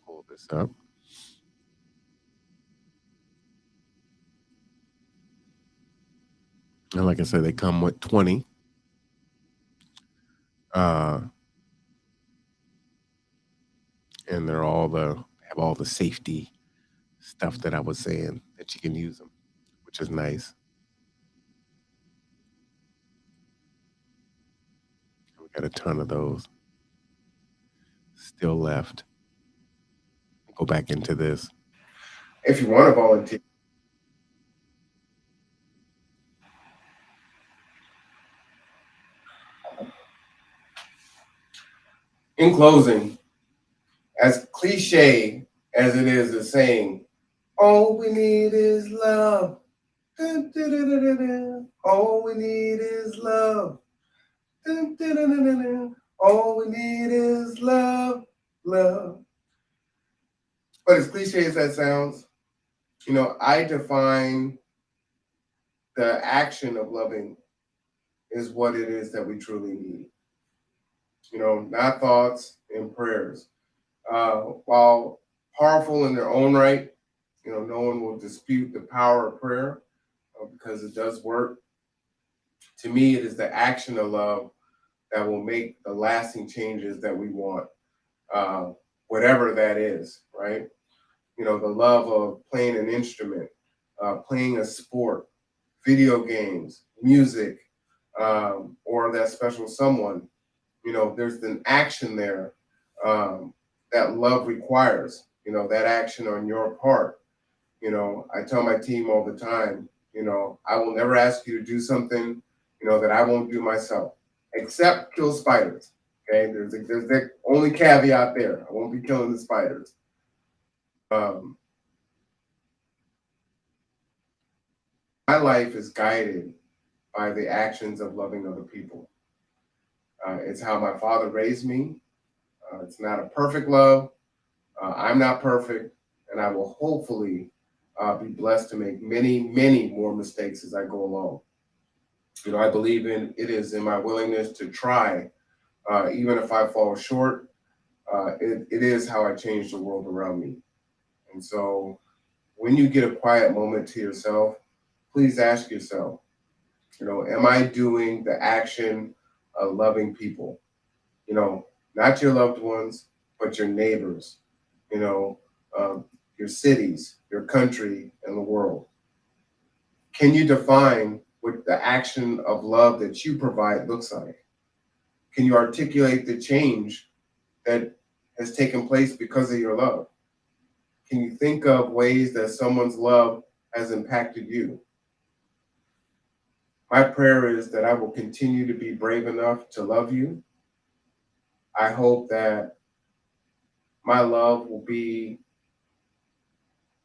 Pull this up. And like I said, they come with 20. Uh, and have all the safety stuff that I was saying that you can use them, which is nice. We got a ton of those still left. Go back into this. If you want to volunteer. In closing, as cliche as it is, the saying, all we need is love. Dun, dun, dun, dun, dun, dun. All we need is love. Dun, dun, dun, dun, dun, dun. All we need is love, love. But as cliche as that sounds, I define the action of loving is what it is that we truly need. Not thoughts and prayers. While powerful in their own right, no one will dispute the power of prayer because it does work. To me, it is the action of love that will make the lasting changes that we want, uh, whatever that is, right? The love of playing an instrument, playing a sport, video games, music, or that special someone. There's an action there that love requires, that action on your part. I tell my team all the time, I will never ask you to do something, that I won't do myself, except kill spiders. Okay, there's the only caveat there. I won't be killing the spiders. Um, my life is guided by the actions of loving other people. It's how my father raised me. It's not a perfect love. I'm not perfect, and I will hopefully be blessed to make many, many more mistakes as I go along. I believe it is in my willingness to try, even if I fall short. It is how I change the world around me. And so, when you get a quiet moment to yourself, please ask yourself, am I doing the action of loving people? Not your loved ones, but your neighbors, you know, your cities, your country, and the world. Can you define what the action of love that you provide looks like? Can you articulate the change that has taken place because of your love? Can you think of ways that someone's love has impacted you? My prayer is that I will continue to be brave enough to love you. I hope that my love will be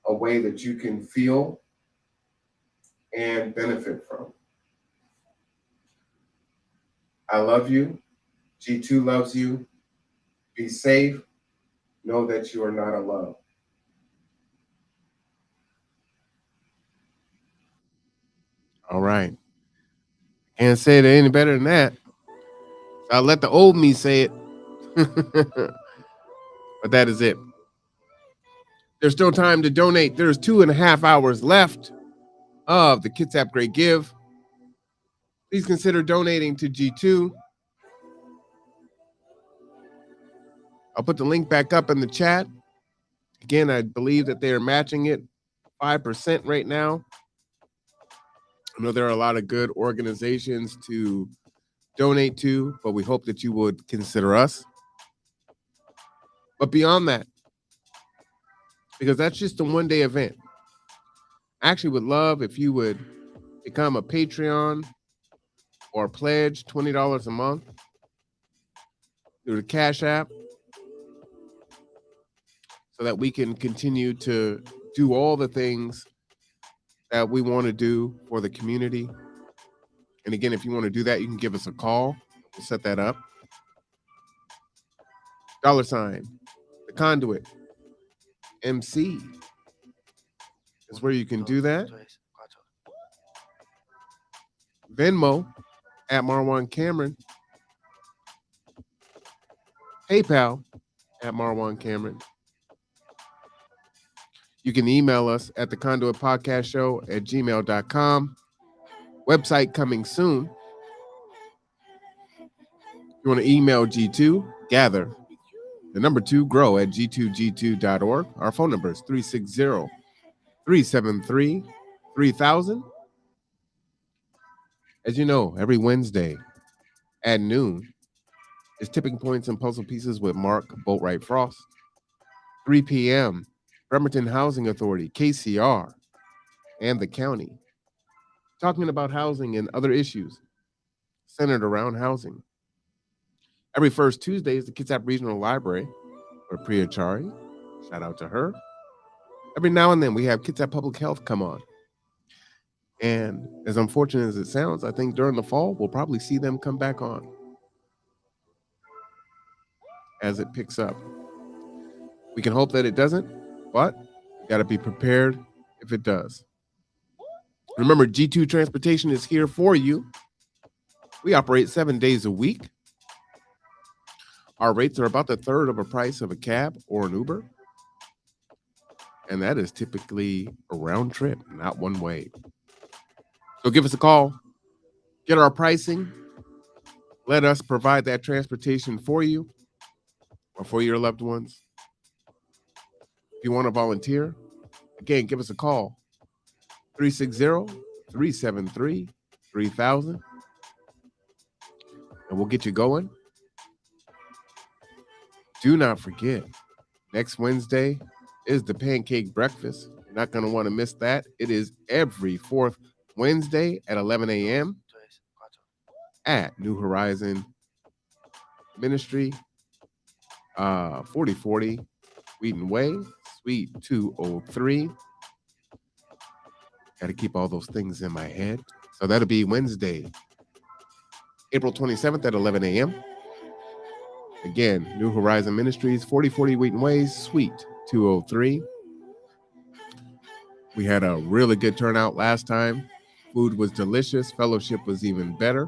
a way that you can feel and benefit from. I love you. G2 loves you. Be safe. Know that you are not alone. All right. Can't say it any better than that. So I'll let the old me say it. But that is it. There's still time to donate. There's 2.5 hours left of the Kitsap Great Give. Please consider donating to G2. I'll put the link back up in the chat. Again, I believe that they are matching it 5% right now. I know there are a lot of good organizations to donate to, but we hope that you would consider us. But beyond that, because that's just a one-day event, I actually would love if you would become a Patreon or pledge $20 a month through the Cash App so that we can continue to do all the things that we want to do for the community. And again, if you want to do that, you can give us a call. We'll set that up. $, the conduit, MC is where you can do that. Venmo at Marwan Cameron. PayPal at Marwan Cameron. You can email us at theconduitpodcastshow@gmail.com. Website coming soon. You want to email G2, gather, the number 2, grow at g2g2.org. Our phone number is 360-373-3000. As you know, every Wednesday at noon is Tipping Points and Puzzle Pieces with Mark Boatwright Frost. 3 p.m., Bremerton Housing Authority, KCR, and the county, talking about housing and other issues centered around housing. Every first Tuesday is the Kitsap Regional Library, where Priya Chari, shout out to her. Every now and then we have Kitsap Public Health come on. And as unfortunate as it sounds, I think during the fall, we'll probably see them come back on as it picks up. We can hope that it doesn't, but you got to be prepared if it does. Remember, G2 Transportation is here for you. We operate 7 days a week. Our rates are about the third of a price of a cab or an Uber. And that is typically a round trip, not one way. So give us a call, get our pricing, let us provide that transportation for you or for your loved ones. If you want to volunteer, again, give us a call, 360-373-3000, and we'll get you going. Do not forget, next Wednesday is the Pancake Breakfast. You're not going to want to miss that. It is every fourth Wednesday at 11 a.m. at New Horizon Ministry, 4040 Wheaton Way, Suite 203. Got to keep all those things in my head. So that'll be Wednesday, April 27th at 11 a.m. Again, New Horizon Ministries, 4040 Wheaton Way, Suite 203. We had a really good turnout last time. Food was delicious. Fellowship was even better.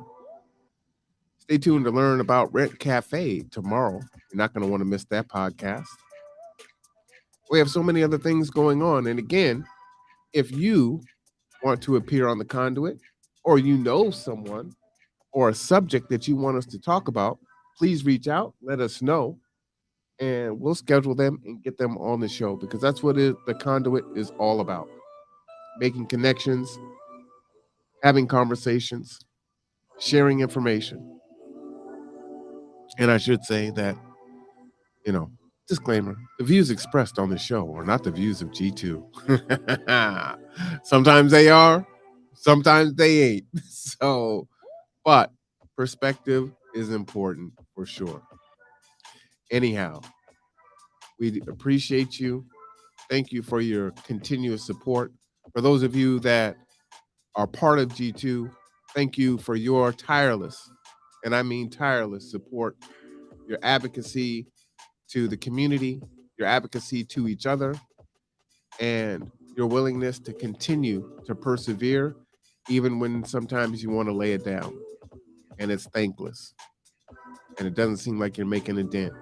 Stay tuned to learn about Rent Cafe tomorrow. You're not going to want to miss that podcast. We have so many other things going on. And again, if you want to appear on the conduit, or you know someone or a subject that you want us to talk about, please reach out, let us know, and we'll schedule them and get them on the show, because that's what the conduit is all about. Making connections, having conversations, sharing information. And I should say that, disclaimer, the views expressed on the show are not the views of G2. Sometimes they are, sometimes they ain't. So, but perspective is important for sure. Anyhow, we appreciate you. Thank you for your continuous support. For those of you that are part of G2, thank you for your tireless, and I mean tireless support, your advocacy to the community, your advocacy to each other, and your willingness to continue to persevere, even when sometimes you want to lay it down and it's thankless and it doesn't seem like you're making a dent.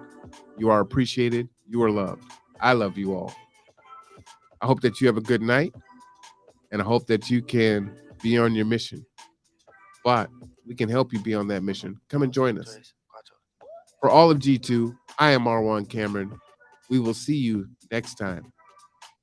You are appreciated. You are loved. I love you all. I hope that you have a good night, and I hope that you can be on your mission. But we can help you be on that mission. Come and join us. For all of G2, I am R1 Cameron. We will see you next time.